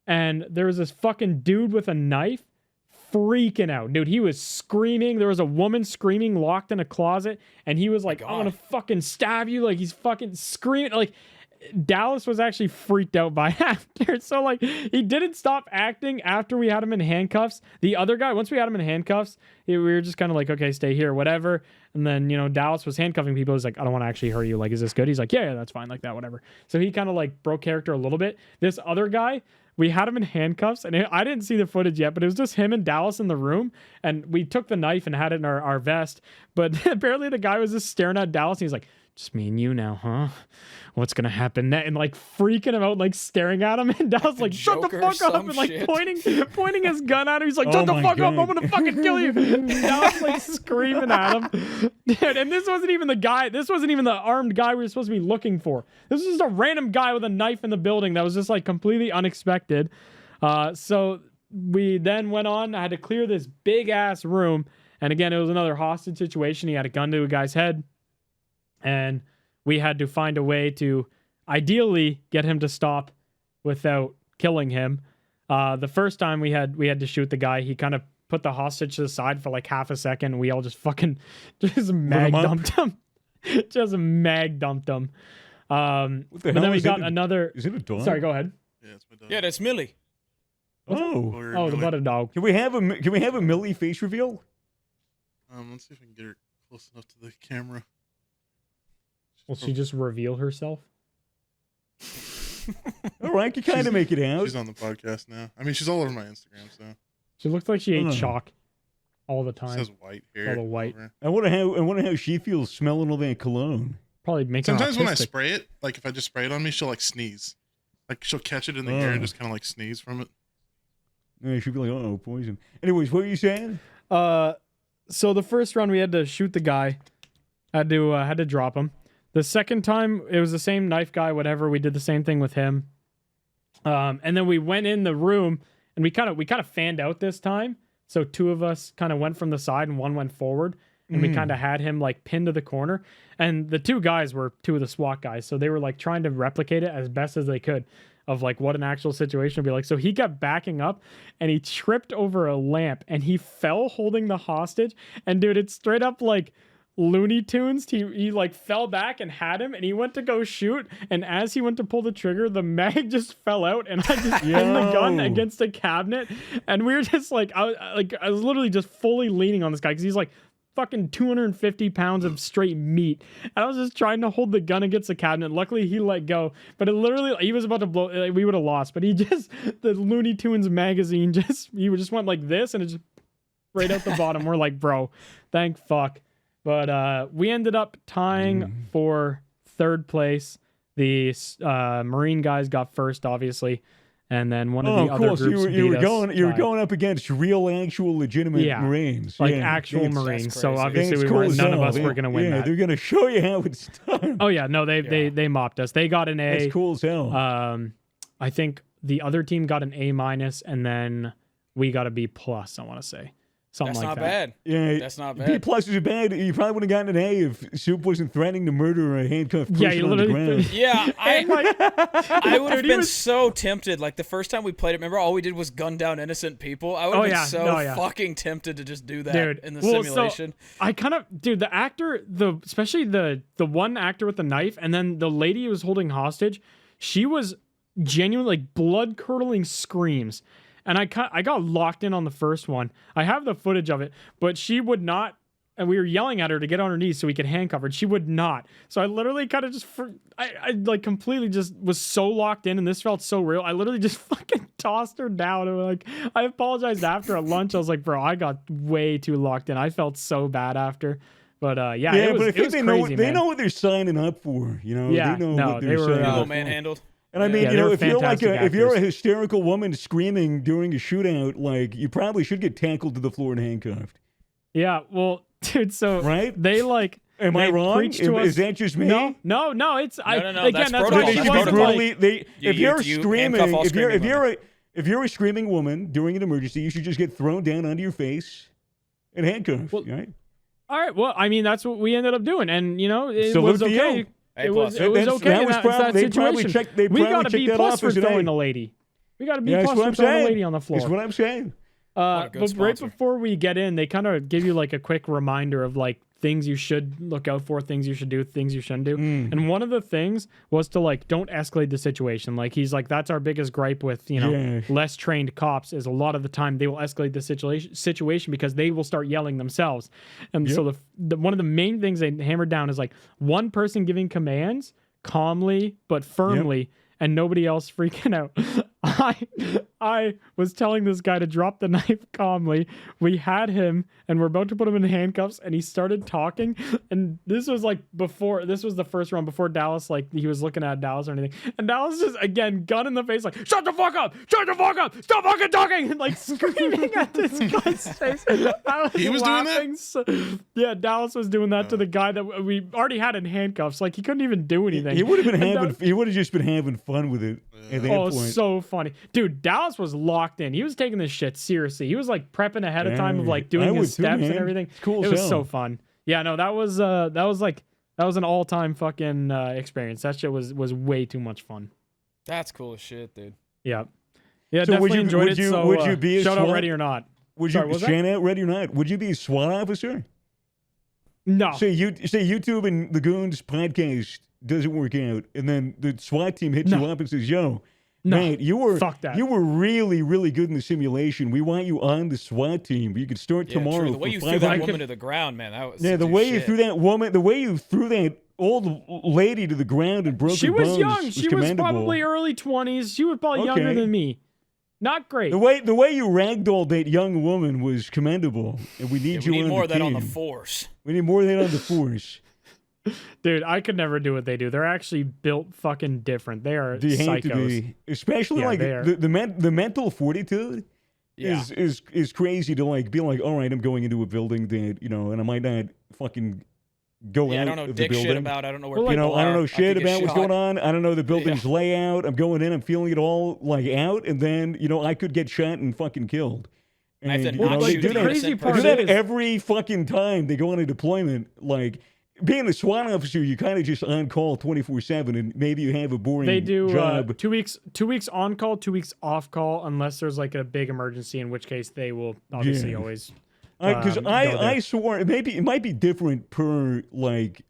and there was this fucking dude with a knife freaking out. Dude, he was screaming. There was a woman screaming locked in a closet, and he was like, I'm gonna fucking stab you. Like, he's fucking screaming. Like, Dallas was actually freaked out by after. So, like, he didn't stop acting after we had him in handcuffs. The other guy, once we had him in handcuffs, we were just kind of like, okay, stay here, whatever. And then, Dallas was handcuffing people. He's like, I don't want to actually hurt you. Like, is this good? He's like, yeah, that's fine. Like that, whatever. So he kind of like broke character a little bit. This other guy, we had him in handcuffs, and I didn't see the footage yet, but it was just him and Dallas in the room, and we took the knife and had it in our vest. But apparently the guy was just staring at Dallas, and he's like, just me and you now, huh? What's gonna happen next? And like freaking him out, like staring at him, and Dallas like, shut the fuck up, and like pointing his gun at him. He's like, shut the fuck up, I'm gonna fucking kill you. And Dallas like screaming at him. Dude, and this wasn't even the guy, this wasn't even the armed guy we were supposed to be looking for. This was just a random guy with a knife in the building that was just like completely unexpected. So we then went on. I had to clear this big ass room, and again, it was another hostage situation. He had a gun to a guy's head, and we had to find a way to ideally get him to stop without killing him. The first time we had to shoot the guy, he kind of put the hostage to the side for like half a second. We all just fucking mag dumped him. Just mag dumped him. And then we got another. Is it a dog? Sorry, go ahead. Yeah, it's my dog. Yeah, that's Millie. Oh, the butter dog. Can we have a Millie face reveal? Let's see if I can get her close enough to the camera. Will she just reveal herself? All right, you kind of make it out. She's on the podcast now. I mean, she's all over my Instagram, so. She looks like she ate chalk all the time. She has white hair. All the white. I wonder how she feels smelling all that cologne. Probably making Sometimes when I autistic. spray it, like if I just spray it on me, she'll like sneeze. Like she'll catch it in the air and just kind of like sneeze from it. Yeah, she'd be like, oh, poison. Anyways, what were you saying? So the first round we had to shoot the guy. Had to drop him. The second time it was the same knife guy, whatever. We did the same thing with him. And then we went in the room, and we kind of fanned out this time. So two of us kind of went from the side and one went forward, and we kind of had him like pinned to the corner. And the two guys were two of the SWAT guys, so they were like trying to replicate it as best as they could of like what an actual situation would be like. So he kept backing up, and he tripped over a lamp, and he fell holding the hostage. And dude, it's straight up like Looney Tunes. He like fell back and had him, and he went to go shoot, and as he went to pull the trigger, the mag just fell out, and I just pinned the gun against a cabinet, and we were just like, I was literally just fully leaning on this guy because he's like fucking 250 pounds of straight meat, and I was just trying to hold the gun against the cabinet. Luckily he let go, but it literally, he was about to blow, like, we would have lost, but he just, the Looney Tunes magazine he just went like this, and it just right out the bottom. We're like, bro, thank fuck. But we ended up tying for third place. The Marine guys got first, obviously, and then one of the other groups you were going up against real, actual, legitimate Marines, like actual Marines. So obviously none of us were gonna win. Yeah, that. They're gonna show you how it's done. Oh yeah, no, they mopped us. They got an A. That's cool as hell. I think the other team got an A-, and then we got a B+. I want to say. Something That's like not that. bad. Yeah, that's not B+ bad. is bad. You probably would have gotten an A if Soup wasn't threatening to murder a handcuffed person you on the literally ground. Yeah, I would have Dude, been so tempted. Like the first time we played it, remember all we did was gun down innocent people. I would have been fucking tempted to just do that in the simulation. So I kind of, dude, the actor, especially the one actor with the knife, and then the lady who was holding hostage, she was genuinely like blood curdling screams. And I got locked in on the first one. I have the footage of it, but she would not and we were yelling at her to get on her knees so we could handcuff her. And she would not. So I literally kind of just, I like completely just was so locked in, and this felt so real. I literally just fucking tossed her down. And like, I apologized after at lunch. I was like, bro, I got way too locked in. I felt so bad after. But yeah, it was, but I think they know what they're signing up for. You know, yeah, they know what they're signing up for. Manhandled. And I mean, if you're a hysterical woman screaming during a shootout, like you probably should get tackled to the floor and handcuffed. Yeah, well, dude, so right? They like. Am I wrong? Is that just me? No. It's no. Again, that's what she wasn't like. If you're screaming, if you're a screaming woman during an emergency, you should just get thrown down onto your face and handcuffed. Right? All right. Well, I mean, that's what we ended up doing, and you know, it was okay. It was okay in that situation. We got a B+ for throwing the lady. We got a B+ for throwing the lady on the floor. That's what I'm saying. But right before we get in, they kind of give you like a quick reminder of like things you should look out for, things you should do, things you shouldn't do. And one of the things was to like, don't escalate the situation. Like he's like, that's our biggest gripe with, you know, less trained cops is a lot of the time they will escalate the situation because they will start yelling themselves. And so the one of the main things they hammered down is like one person giving commands calmly but firmly and nobody else freaking out. I was telling this guy to drop the knife calmly. We had him and we're about to put him in handcuffs and he started talking. And this was like this was the first round before Dallas, like he was looking at Dallas or anything. And Dallas just, again, gun in the face, like, shut the fuck up, stop fucking talking, and like screaming at this guy's face. He was doing that? So, yeah, Dallas was doing that to the guy that we already had in handcuffs. Like he couldn't even do anything. He would have been he would have just been having fun with it at that point. So funny. Dude, Dallas was locked in. He was taking this shit seriously. He was like prepping ahead of time of like doing his steps and everything. Cool. It was so fun. Yeah, no, that was an all-time fucking experience. That shit was way too much fun. That's cool as shit, dude. Yeah. Yeah, so definitely enjoyed it. So would you be a shout SWAT? out ready or not? Would you shout out ready or not? Would you be a SWAT officer? No. Say YouTube and the Goons podcast doesn't work out, and then the SWAT team hits you up and says, "Yo, mate, you were really, really good in the simulation. We want you on the SWAT team. You could start tomorrow." The way you threw that woman to the ground, man, that was the way you threw that woman, the way you threw that old lady to the ground and broke her bones. She was young. She was commendable. probably early 20s. She was probably younger than me. Not great. The way you ragdolled that young woman was commendable, and we need you on the team. We need more of that on the force. We need more of that on the force. Dude, I could never do what they do. They're actually built fucking different. They are psychos. Have to be. Especially like the mental fortitude is crazy to like be like, all right, I'm going into a building that, you know, and I might not fucking go out I don't know of the dick building. Shit about. I don't know where I don't know shit about what's going on. I don't know the building's layout. I'm going in, I'm feeling it all like out, and then, you know, I could get shot and fucking killed. And I have to not shoot the crazy part. They do that every fucking time they go on a deployment. Like, being a SWAT officer, you kind of just on call 24/7, and maybe you have a boring They do job. 2 weeks on call, 2 weeks off call, unless there's like a big emergency, in which case they will obviously always. Because I swore it might be different per like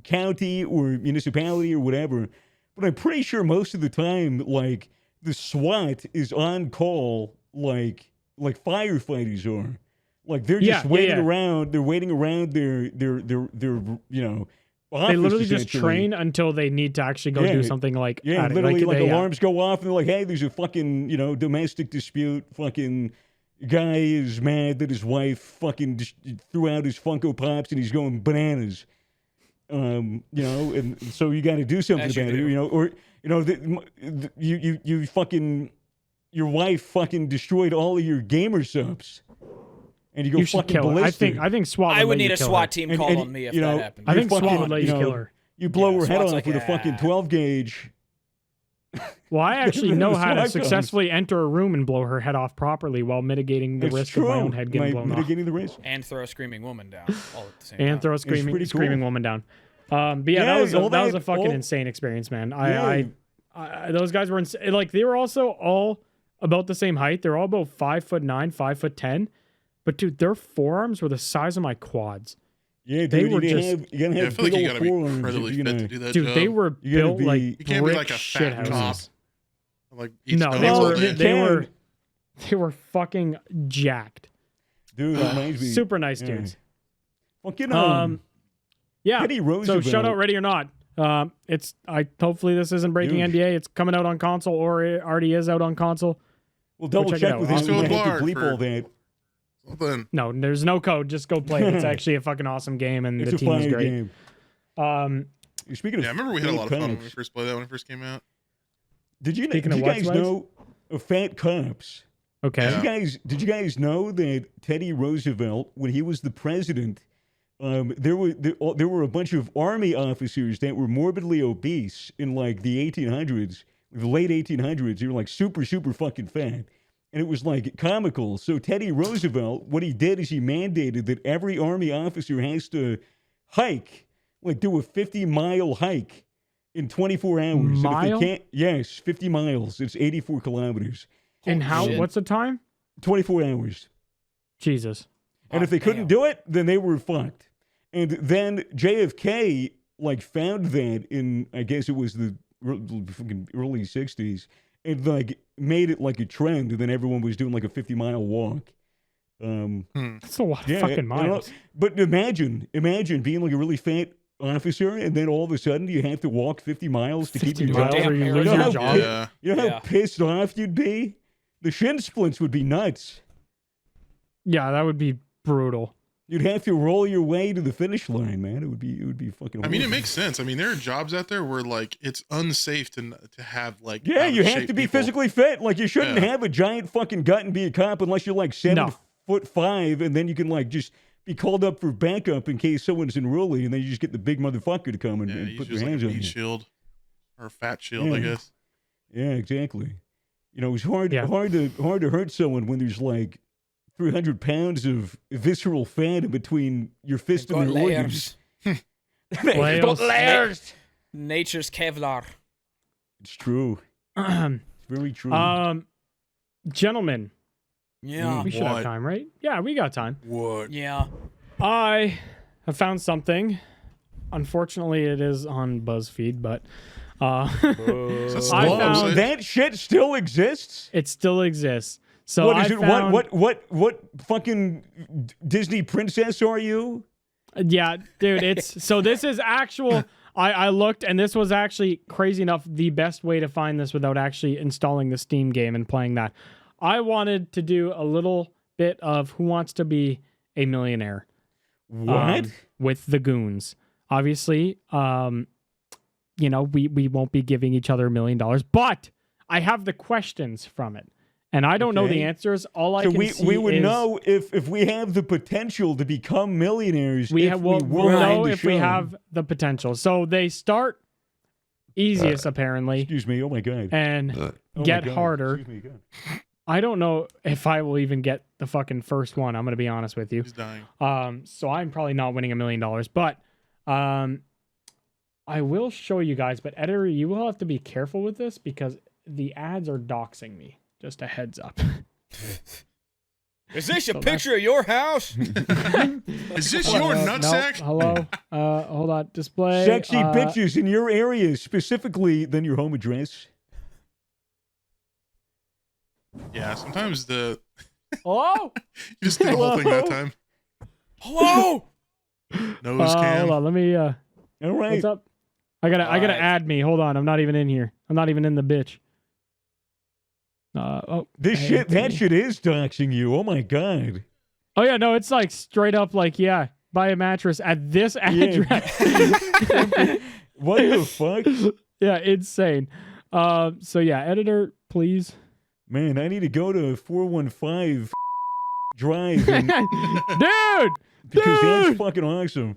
county or municipality or whatever, but I'm pretty sure most of the time like the SWAT is on call like firefighters are. Like they're just waiting around. They're waiting around their you know. They literally just train until they need to actually go do something like literally like alarms go off and they're like, hey, there's a fucking, you know, domestic dispute. Fucking guy is mad that his wife fucking just threw out his Funko Pops and he's going bananas. You know, and so you got to do something about it. You know, or you know, you fucking your wife fucking destroyed all of your gamer subs. And you go fucking ballistic. I think SWAT. I would need a SWAT team call on me if that happened. I think SWAT would let you kill her. You blow her head off with a fucking 12 gauge. Well, I actually know how to successfully enter a room and blow her head off properly while mitigating the risk of my own head getting blown off. Mitigating the risk. And throw a screaming woman down all at the same time. And throw a screaming woman down. But yeah, that was a fucking insane experience, man. I those guys were like they were also all about the same height. They're all about 5'9", 5'10". But dude, their forearms were the size of my quads. Yeah, dude, you gotta have big old forearms. Incredibly fit to do that dude, job. they were built like you can't be like a shit fat cop. Like they were fucking jacked. Dude, super nice dudes. Fucking yeah. Teddy Roosevelt. So shout out Ready or Not. Hopefully this isn't breaking NDA. It's coming out on console, or it already is out on console. We'll double check with him. Let's go We have to bleep all that. Something. No, there's no code. Just go play it. It's actually a fucking awesome game, and It's the a team is fire great. game. Speaking of, I remember we had a lot of fun when we first played that when it first came out. Did you guys know of Fat Cops? Okay. Yeah. Did you guys know that Teddy Roosevelt, when he was the president, there were a bunch of army officers that were morbidly obese in like the 1800s, the late 1800s. They were like super fucking fat. And it was like comical. So Teddy Roosevelt, what he did is he mandated that every army officer has to hike, like do a 50-mile hike in 24 hours. Mile? And if they can't, yes, 50 miles. It's 84 kilometers. And how? What's the time? 24 hours. Jesus. And if they couldn't do it, then they were fucked. And then JFK like found that in, I guess it was the fucking early 60s, and like made it like a trend, and then everyone was doing like a 50-mile walk. That's a lot of fucking miles. But imagine being like a really fat officer, and then all of a sudden you have to walk 50 miles to keep your job. Or you lose your job. You know how pissed off you'd be? The shin splints would be nuts. Yeah, that would be brutal. You'd have to roll your way to the finish line, man. It would be fucking. I mean, it makes sense. I mean, there are jobs out there where like it's unsafe to have like. Yeah, you have to be physically fit. Like you shouldn't have a giant fucking gut and be a cop unless you're like 7'5", and then you can like just be called up for backup in case someone's unruly, and then you just get the big motherfucker to come and put their hands on you. Shield or a fat shield, I guess. Yeah, exactly. You know, it's hard to hurt someone when there's like 300 pounds of visceral fat in between your fist and your organs. Layers. Nature's Kevlar. It's true. It's very true. Gentlemen. Yeah. We should have time, right? Yeah, we got time. What? Yeah. I have found something. Unfortunately, it is on BuzzFeed, but that shit still exists? It still exists. So what is it? What fucking Disney princess are you? Yeah, dude, this is actual. I looked, and this was actually crazy enough the best way to find this without actually installing the Steam game and playing that. I wanted to do a little bit of Who Wants to Be a Millionaire. What? With the Goons. Obviously, we won't be giving each other $1 million, but I have the questions from it. And I don't know the answers. All I can see we would know if we have the potential to become millionaires. We'll know if we have the potential. So they start easiest, apparently. Excuse me. Oh, my God. And get harder. Excuse me, God. I don't know if I will even get the fucking first one. I'm going to be honest with you. He's dying. So I'm probably not winning $1 million. But I will show you guys. But editor, you will have to be careful with this because the ads are doxing me. Just a heads up. Is this a picture of your house? Is this your nutsack? No, hello. Hold on. Display. Sexy bitches in your area, specifically than your home address. Yeah, sometimes the... Hello? You just did the whole thing that time. Hello? Nose cam. Hold on. Let me... All right. What's up? I gotta add me. Hold on. I'm not even in here. I'm not even in the bitch. That shit is doxing you. Oh my God. Oh yeah, no, it's like straight up like, yeah, buy a mattress at this address. Yeah. What the fuck? Yeah, insane. So yeah, editor, please. Man, I need to go to 415 Drive. Dude! Because that's fucking awesome.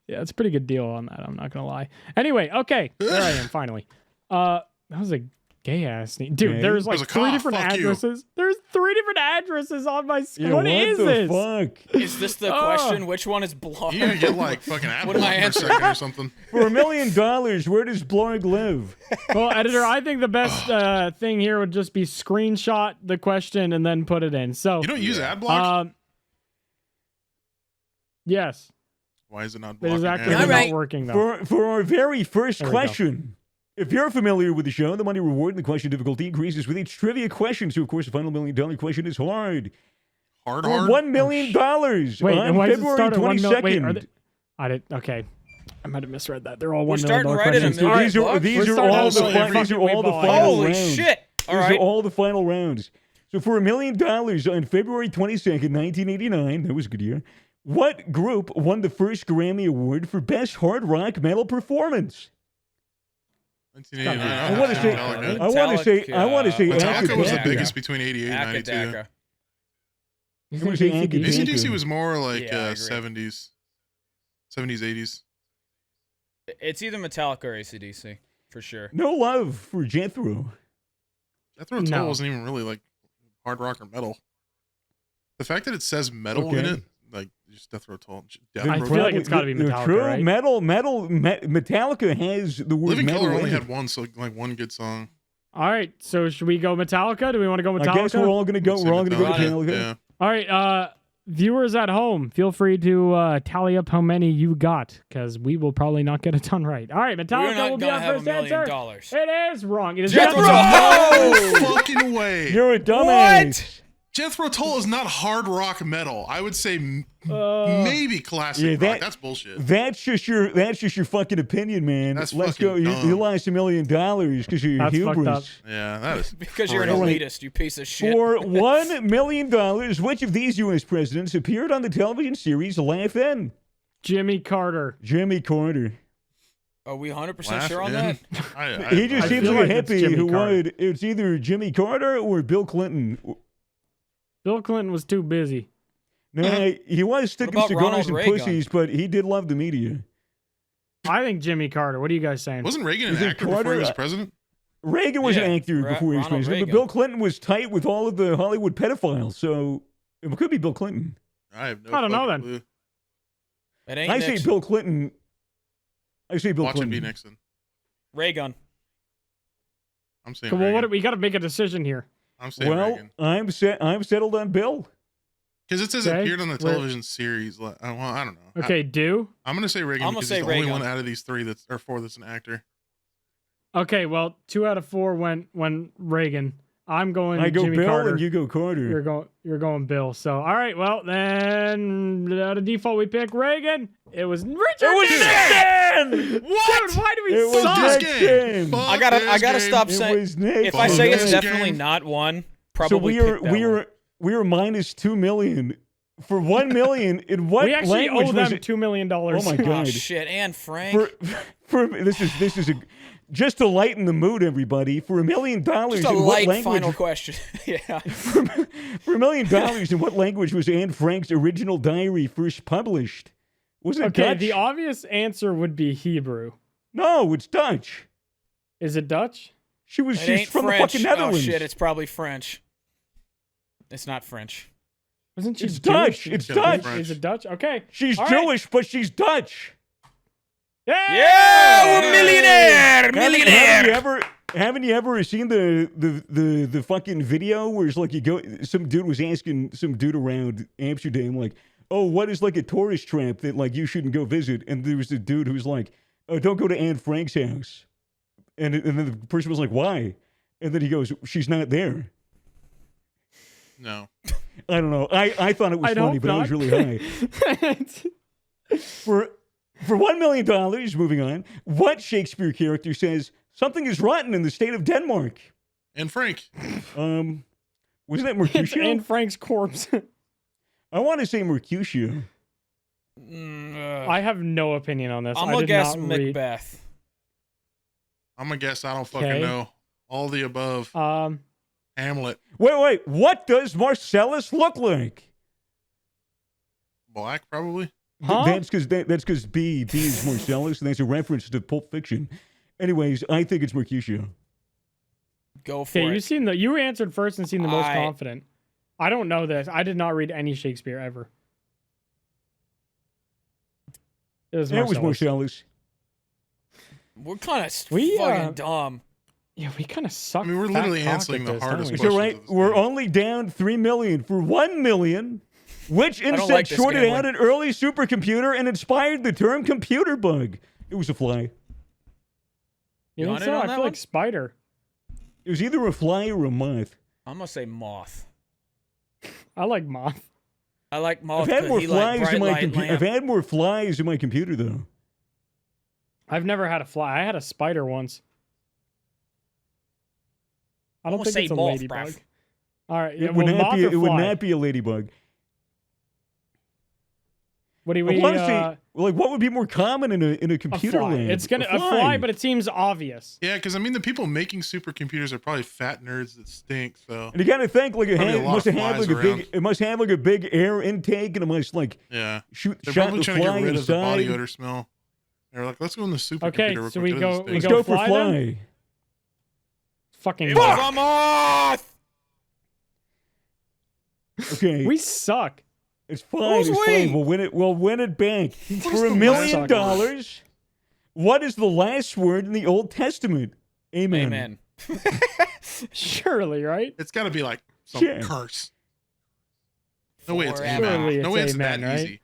Yeah, it's a pretty good deal on that, I'm not gonna lie. Anyway, okay, there I am, finally. That was a gay ass name. Dude, there's like 3 different addresses. There's 3 different addresses on my screen. Yeah, what is this? Fuck? Is this the question? Which one is Blarg? You're gonna get like fucking Apple for a second or something. For $1 million, where does Blarg live? Well, editor, I think the best thing here would just be screenshot the question and then put it in. So you don't use ad block? Yes. Why is it not blocking? It is actually not working though. For our very first question. If you're familiar with the show, the money reward and the question difficulty increases with each trivia question. So, of course, the final $1 million question is hard. Hard. $1 million. Wait, and why does it start at 22nd. Wait, I did. Okay, I might have misread that. They're all $1 million questions. These are all the final Holy rounds. shit! These are all the final rounds. So for $1 million on February 22nd, 1989, that was a good year. What group won the first Grammy Award for Best Hard Rock Metal Performance? 1989. I want to say Metallica was the Academica. biggest between 88 and 92. You It was think AC/DC. AC/DC? AC/DC was more like Yeah, I agree. 70s, 80s. It's either Metallica or AC/DC for sure. No love for Jethro. Jethro Tull wasn't even really like hard rock or metal. The fact that it says metal in it, like just Jethro Tull. I feel like it's got to be Metallica, True, right? Metallica has the word Living metal Colour in only it. had one, so like one good song. All right, so should we go Metallica? Do we want to go Metallica? I guess we're all gonna go. We're all gonna go Metallica. Yeah. All right, viewers at home, feel free to tally up how many you got, because we will probably not get a ton right. All right, Metallica will be our first answer. It is wrong. It is Jethro No fucking way. You're a dumbass. Jethro Tull is not hard rock metal. I would say maybe classic rock. That's bullshit. That's just your fucking opinion, man. That's Let's fucking go. You dumb. lost $1 million because of your That's fucked up. hubris. Yeah, that is Because you're an crazy. elitist, you piece of shit. For $1 million, which of these U.S. presidents appeared on the television series Laugh In? Jimmy Carter. Jimmy Carter. Are we 100% Laugh sure on in? that? He just I seems feel like a like it's hippie Jimmy who Carter. would. It's either Jimmy Carter or Bill Clinton. Bill Clinton was too busy. Nah, he was sticking about cigars Ronald and Reagan? pussies, but he did love the media. I think Jimmy Carter. What are you guys saying? Wasn't Reagan an Is it actor before Carter? he was president? Reagan was an Yeah, actor before he was Ronald president, Reagan. but Bill Clinton was tight with all of the Hollywood pedophiles, so it could be Bill Clinton. I have no I don't know fucking then. clue. It ain't I say Nixon. Bill Clinton. I say Bill Watch Clinton. it be Nixon. Raygun. I'm saying Well, Reagan. we got to make a decision here. I'm saying Well, Reagan. I'm settled on Bill. Because it says Okay, appeared on the we're- television series. Well, I don't know. Okay, I'm going to say Reagan I'm gonna because say he's the only Reagan. one out of these four that's an actor. Okay, well, 2 out of 4 went Reagan. I'm going I go Jimmy Bill Carter. and you go Carter. You're going Bill. So all right, well then out of default we pick Reagan. It was Richard. Nixon! What? Dude, why do we It was suck? Nixon. Fuck I gotta this game. stop It saying. was Nixon. If I say it's this definitely game. not one, So probably we are pick that one. we are minus $2 million for $1 million. In what We actually language owe was them it? $2 million. Oh my Oh God! shit, and Frank. For this is a just to lighten the mood, everybody. For $1 million, Just a in what light language? final question. Yeah. For $1 million, in what language was Anne Frank's original diary first published? Was it Okay, Dutch? the obvious answer would be Hebrew. No, it's Dutch. Is it Dutch? She's It ain't from French. the fucking Netherlands. Oh shit, it's probably French. It's not French. Wasn't she It's Jewish? Dutch. It's gotta be Dutch. French. Is it Dutch? Okay. She's All right. Jewish, but she's Dutch. Yeah, we're millionaire. Haven't you ever seen the fucking video where it's like some dude was asking some dude around Amsterdam like, oh, what is like a tourist trap that like you shouldn't go visit? And there was a dude who was like, oh, don't go to Anne Frank's house. And then the person was like, why? And then he goes, she's not there. No. I don't know. I thought it was I'd funny, hope but it was not. really high. For $1 million, moving on, what Shakespeare character says something is rotten in the state of Denmark? And Frank. Wasn't that It's Mercutio? Anne Frank's corpse. I want to say Mercutio. I have no opinion on this. I'm I gonna did guess not read. Macbeth. I'm going to guess I don't fucking Okay. know. All the above. Hamlet. Wait. What does Marcellus look like? Black, probably. Huh? That's because B is Marcellus, and that's a reference to Pulp Fiction. Anyways, I think it's Mercutio. Go for Okay, it. you answered first and seemed the most I- confident. I don't know this. I did not read any Shakespeare ever. It was It was Marcellus. Marcellus. We're kind of We, fucking dumb. Yeah, we kind of suck. I mean, we're fat literally cock answering at the this, hardest don't It's we? all questions right. of this We're game. only down $3 million for $1 million. Which don't insect like this shorted gambling. out an early supercomputer and inspired the term computer bug? It was a fly. You You think want it so? on I that feel one? like spider. It was either a fly or a moth. I'm gonna say moth. I like moth. I like moth. I've had more flies in my computer. I've had more flies in my computer though. I've never had a fly. I had a spider once. I don't think it's a ladybug. All right, yeah, it would not be a ladybug. What do we like? What would be more common in a computer land? It's gonna a fly, but it seems obvious. Yeah, because I mean, the people making supercomputers are probably fat nerds that stink. So and you gotta think like it must have like a big. It must have like a big air intake, and it must like shoot. They're shot probably the trying to fly get rid of the inside. body odor smell. They're like, let's go in the supercomputer. Okay, real so quick. we Let's go for fly. fly. Fucking fuck! Moth! Okay, we suck. It's fine. It's fine. We'll win it back for $1 million. What is the last word in the Old Testament? Amen. Surely, right? It's got to be like some curse. No way it's amen. No way it's that easy.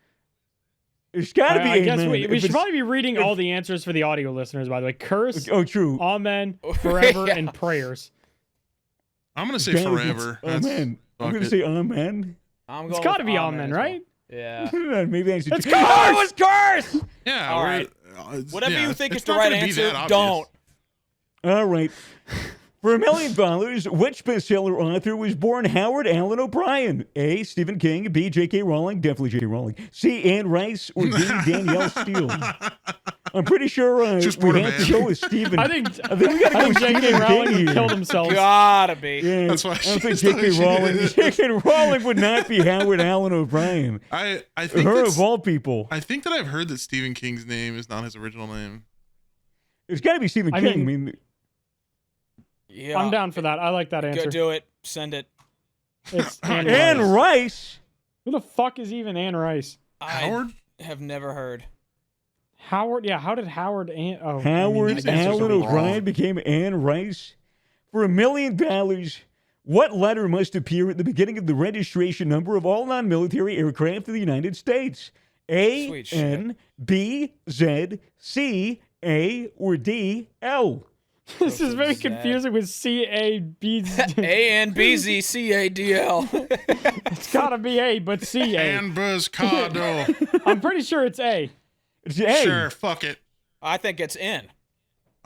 It's got to be I amen. guess we should probably be reading all the answers for the audio listeners, by the way. Curse. Oh, true. Amen. Forever and prayers. I'm going to say forever. Amen. I'm going to say amen. It's got to be amen, right? Yeah. Maybe I should. It's curse! It's curse! Yeah. All right. Whatever you think is the right answer, don't. All right. For $1 million, which bestseller author was born Howard Allen O'Brien? A. Stephen King. B. J.K. Rowling. Definitely J.K. Rowling. C. Anne Rice. Or D. Danielle Steele. I'm pretty sure we have to go with Stephen. I think we got to go with J.K. Rowling killed himself. Gotta be. Yeah, that's why I don't think J.K. Rowling. J.K. Rowling would not be Howard Allen O'Brien. I think her of all people. I think that I've heard that Stephen King's name is not his original name. It's got to be Stephen King. I mean, yeah, I'm down for that. I like that answer. Go do it. Send it. It's Anne Rice. Who the fuck is even Anne Rice? Howard? I have never heard. Howard? Yeah, how did Howard Howard Allen O'Brien became Anne Rice? For $1 million, what letter must appear at the beginning of the registration number of all non-military aircraft in the United States? A, N, B, Z, C, A, or D, L? This is very confusing with C-A-B-Z. A-N-B-Z-C-A-D-L. It's gotta be A, but C-A. Ambuscado. I'm pretty sure it's A. It's A. Sure, fuck it. I think it's N.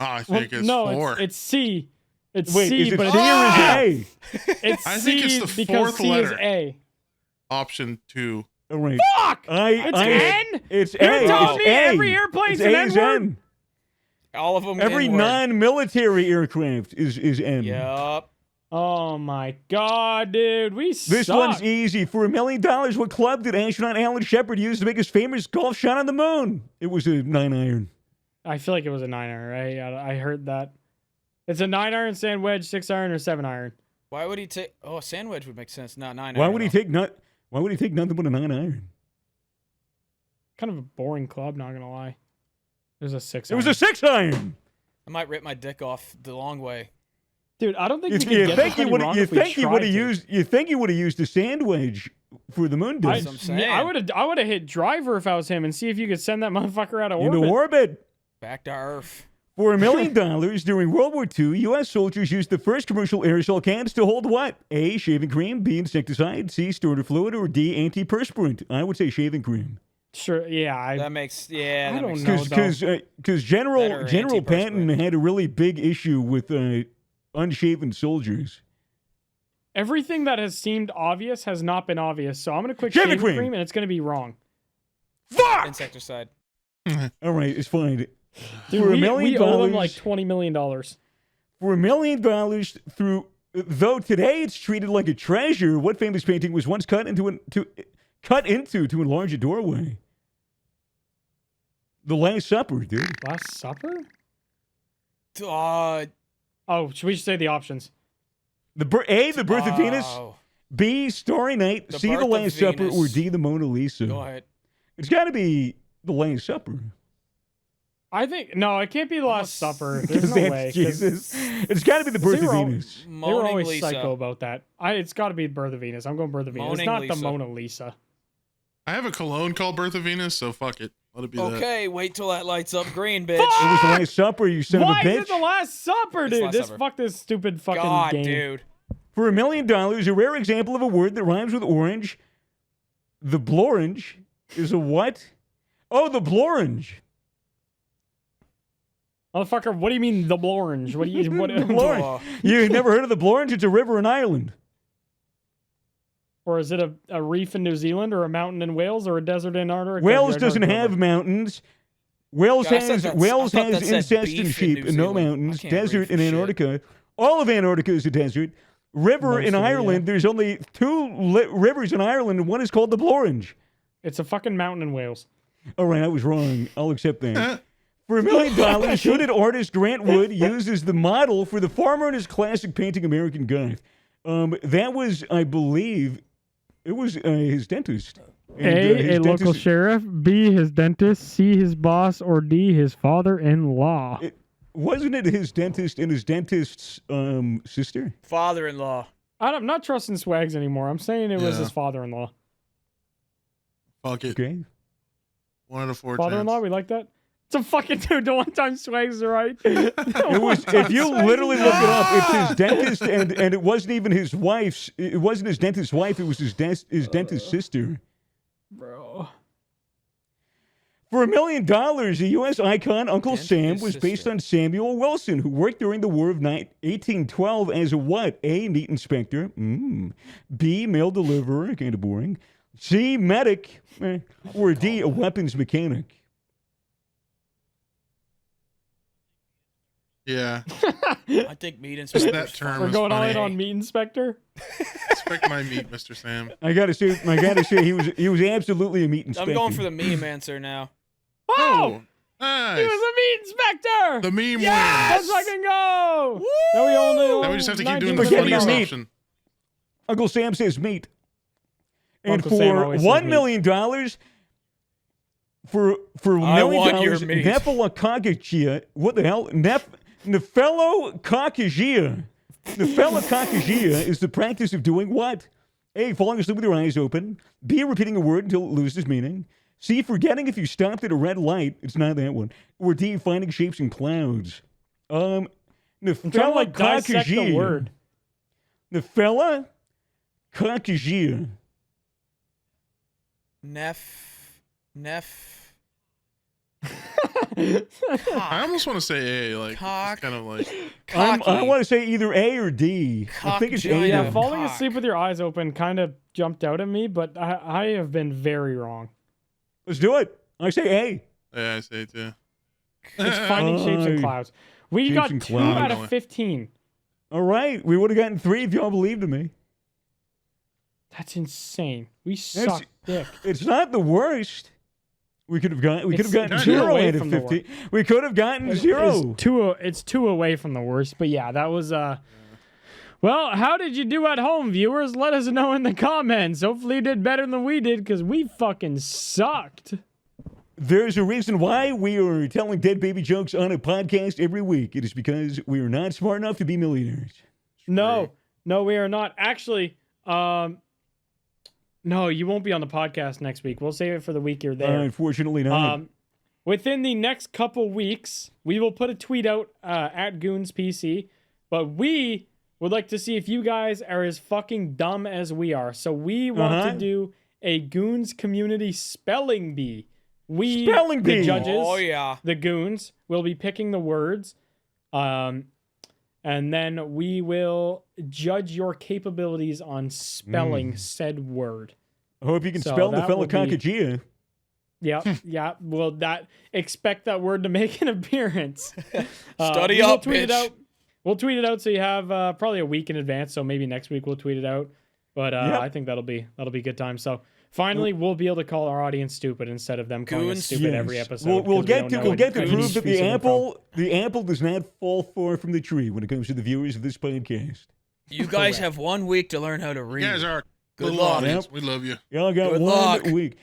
Oh, I think it's no, 4. it's C. It's Wait, C, is it but C or is it A? It's I C think it's the because fourth C letter. is A. Option 2. Oh, right. Fuck! It's N? It's You're A. telling me It's A. every airplane's It's an A is N-word? N. All of them. Every N-word. non-military aircraft is N. Yup. Oh my god, dude, we suck. This one's easy. For $1 million, what club did astronaut Alan Shepard use to make his famous golf shot on the moon? It was a 9-iron. I feel like it was a 9-iron, right? I heard that. It's a 9-iron, sand wedge, 6-iron, or 7-iron. Why would he take? Oh, a sand wedge would make sense. Not 9-iron. Why would he take nothing but a 9-iron? Kind of a boring club, not gonna lie. It was a 6-iron. It was a 6-iron. I might rip my dick off the long way. Dude, I don't think you we could get this wrong if we tried to. You think he would have used a sand wedge for the moon disc? I would have hit driver if I was him and see if you could send that motherfucker out of orbit. Into orbit. Back to Earth. For $1 million during World War II, U.S. soldiers used the first commercial aerosol cans to hold what? A, shaving cream, B, insecticide, C, starter fluid, or D, antiperspirant. I would say shaving cream. Sure, yeah. That makes I don't know, because General Patton had a really big issue with unshaven soldiers. Everything that has seemed obvious has not been obvious, so I'm gonna click shaving cream and it's gonna be wrong. Fuck! Insecticide. All right, it's fine. Dude, for $1 million, we owe them like $20 million. For $1 million though today it's treated like a treasure, what famous painting was once cut into to enlarge a doorway? The Last Supper, dude. Last Supper? Oh, should we just say the options? The Birth of Venus. B, Starry Night. C, The Last Supper. Or D, The Mona Lisa. Go ahead. It's got to be The Last Supper. I think no, it can't be The Last Supper. There's no way. Jesus. It's got to be The Birth of Venus. They were always psycho about that. It's got to be Birth of Venus. I'm going Birth of Venus. It's not the Mona Lisa. I have a cologne called Birth of Venus, so fuck it. Let it be that. Okay, wait till that lights up green, bitch. It was The Last Supper, you son of a bitch. Why is it The Last Supper, dude? Fuck this stupid fucking game. Dude. For $1 million, a rare example of a word that rhymes with orange The blorange is a what? Oh, the blorange. Motherfucker, what do you mean the blorange? What do you what? Blorange. You never heard of the blorange? It's a river in Ireland. Or is it a reef in New Zealand, or a mountain in Wales, or a desert in Antarctica? Wales doesn't have mountains. Wales has incest and sheep and no mountains. Desert in Antarctica. All of Antarctica is a desert. River in Ireland. There's only 2 rivers in Ireland, and one is called the blorange. It's a fucking mountain in Wales. All right, I was wrong. I'll accept that. For $1 million, who did artist Grant Wood use as the model for the farmer in his classic painting American Goth? That was, I believe, it was his dentist. And, A local sheriff, B, his dentist, C, his boss, or D, his father-in-law. Wasn't it his dentist and his dentist's sister? Father-in-law. I'm not trusting Swags anymore. I'm saying it was his father-in-law. Fuck it. Okay. 1 out of 4 Father-in-law, we like that? It's a fucking dude. The one time Swags is right. It was. If you literally look it up, it's his dentist, and it wasn't even his wife's. It wasn't his dentist's wife. It was his dentist's sister. Bro. For $1 million, the U.S. icon Uncle Sam was based on Samuel Wilson, who worked during the War of 1812 as a what? A, meat inspector. B, mail deliverer, kind of boring. C, medic. Or D, a weapons mechanic. Yeah. I think meat inspector. That term We're going all in on meat inspector. Inspect my meat, Mr. Sam. I gotta say, he was absolutely a meat inspector. I'm going for the meme answer now. Oh! Nice. He was a meat inspector! The meme Let's wins. fucking go! Now we only Now we just have to keep doing the 19 funniest meat. option. Uncle Sam says meat. And Uncle Sam for always says $1 meat. million, for I $1 want your million, meat. Nephelococcagia, what the hell? Nephelococcagia. Nephelococcagia is the practice of doing what? A, falling asleep with your eyes open. B, repeating a word until it loses meaning. C, forgetting if you stopped at a red light. It's not that one. Or D, finding shapes in clouds. I'm trying to like dissect the word. Nephelococcagia. I almost want to say A, like Cock. kind of like. I want to say either A or D. I think it's A. Yeah, now. falling asleep with your eyes open kind of jumped out at me, but I have been very wrong. Let's do it. I say A. Yeah, I say it too. It's finding shapes in clouds. We Shapes got in 2 clouds. out of 15. All right, we would have gotten 3 if y'all believed in me. That's insane. We suck dick. It's not the worst. We could have gotten It's 0 away out of from the 50. We could have gotten 0. It's 2 away from the worst, but yeah, that was Well, how did you do at home, viewers? Let us know in the comments. Hopefully you did better than we did, because we fucking sucked. There's a reason why we are telling dead baby jokes on a podcast every week. It is because we are not smart enough to be millionaires. No, we are not. Actually, no, you won't be on the podcast next week. We'll save it for the week you're there. Unfortunately not. Within the next couple weeks, we will put a tweet out at Goons PC, but we would like to see if you guys are as fucking dumb as we are. So we want to do a Goons community spelling bee. Spelling bee. The judges, yeah. the Goons, will be picking the words, and then we will judge your capabilities on spelling said word. I hope you can So spell that will Nephelococcagia. Yeah. Well, expect that word to make an appearance. Study up, tweet bitch. it out. We'll tweet it out so you have probably a week in advance. So maybe next week we'll tweet it out. But I think that'll be a good time. So finally, we'll be able to call our audience stupid instead of them calling us stupid every episode. We'll get to prove that the apple. apple does not fall far from the tree when it comes to the viewers of this podcast. You guys have 1 week to learn how to read. You guys are Good little luck. audience. We love you. Y'all got Good 1 luck. week.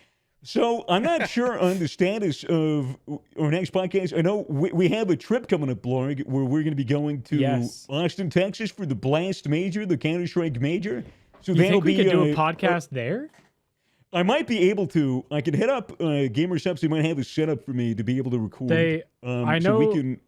So I'm not sure on the status of our next podcast. I know we have a trip coming up, Blarg, where we're going to be going to Austin, Texas for the Blast Major, the Counter-Strike Major. So you think we could do a podcast there? I might be able to. I could hit up Gamer Subs. They might have a setup for me to be able to record. I know. So we can.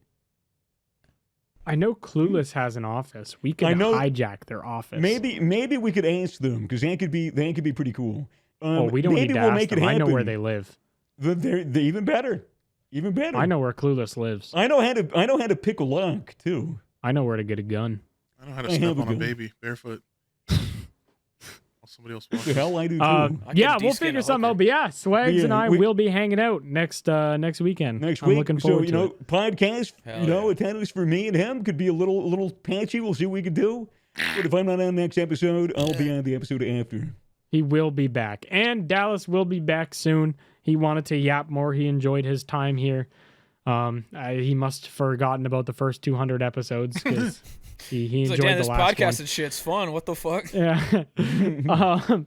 I know Clueless has an office. We could hijack their office. Maybe we could ask them because that could be pretty cool. We don't need to ask them. I know where they live. They're even better. Even better. I know where Clueless lives. I know how to pick a lock too. I know where to get a gun. I know how to step on a baby barefoot. Somebody else what the hell I do too. Yeah, we'll figure something out. But yeah, Swags and I will be hanging out next weekend. Next week. I'm looking forward to it. Podcast, attendance for me and him could be a little patchy. We'll see what we can do. But if I'm not on next episode, I'll be on the episode after. He will be back. And Dallas will be back soon. He wanted to yap more. He enjoyed his time here. He must have forgotten about the first 200 episodes because he enjoyed the last one. This podcast and shit's fun. What the fuck? Yeah. But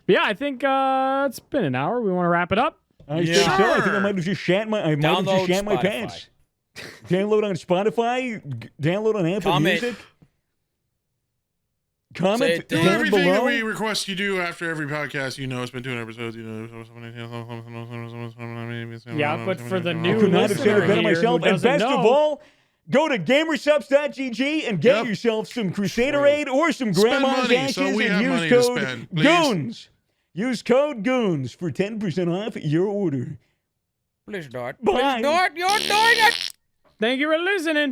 yeah, I think it's been an hour. We want to wrap it up. I think I might have just shat my pants. Download on Spotify. Download on Apple Music. Comment do everything that we request you do after every podcast. It's been 2 episodes. Yeah, but for the new I could not have said it better listener myself. And best of all, go to gamersubs.gg and get yourself some Crusaderade or some Grandma's Ashes and use code Goons. Use code Goons for 10% off your order. Please not. Bye. Please not. You're doing it. Thank you for listening.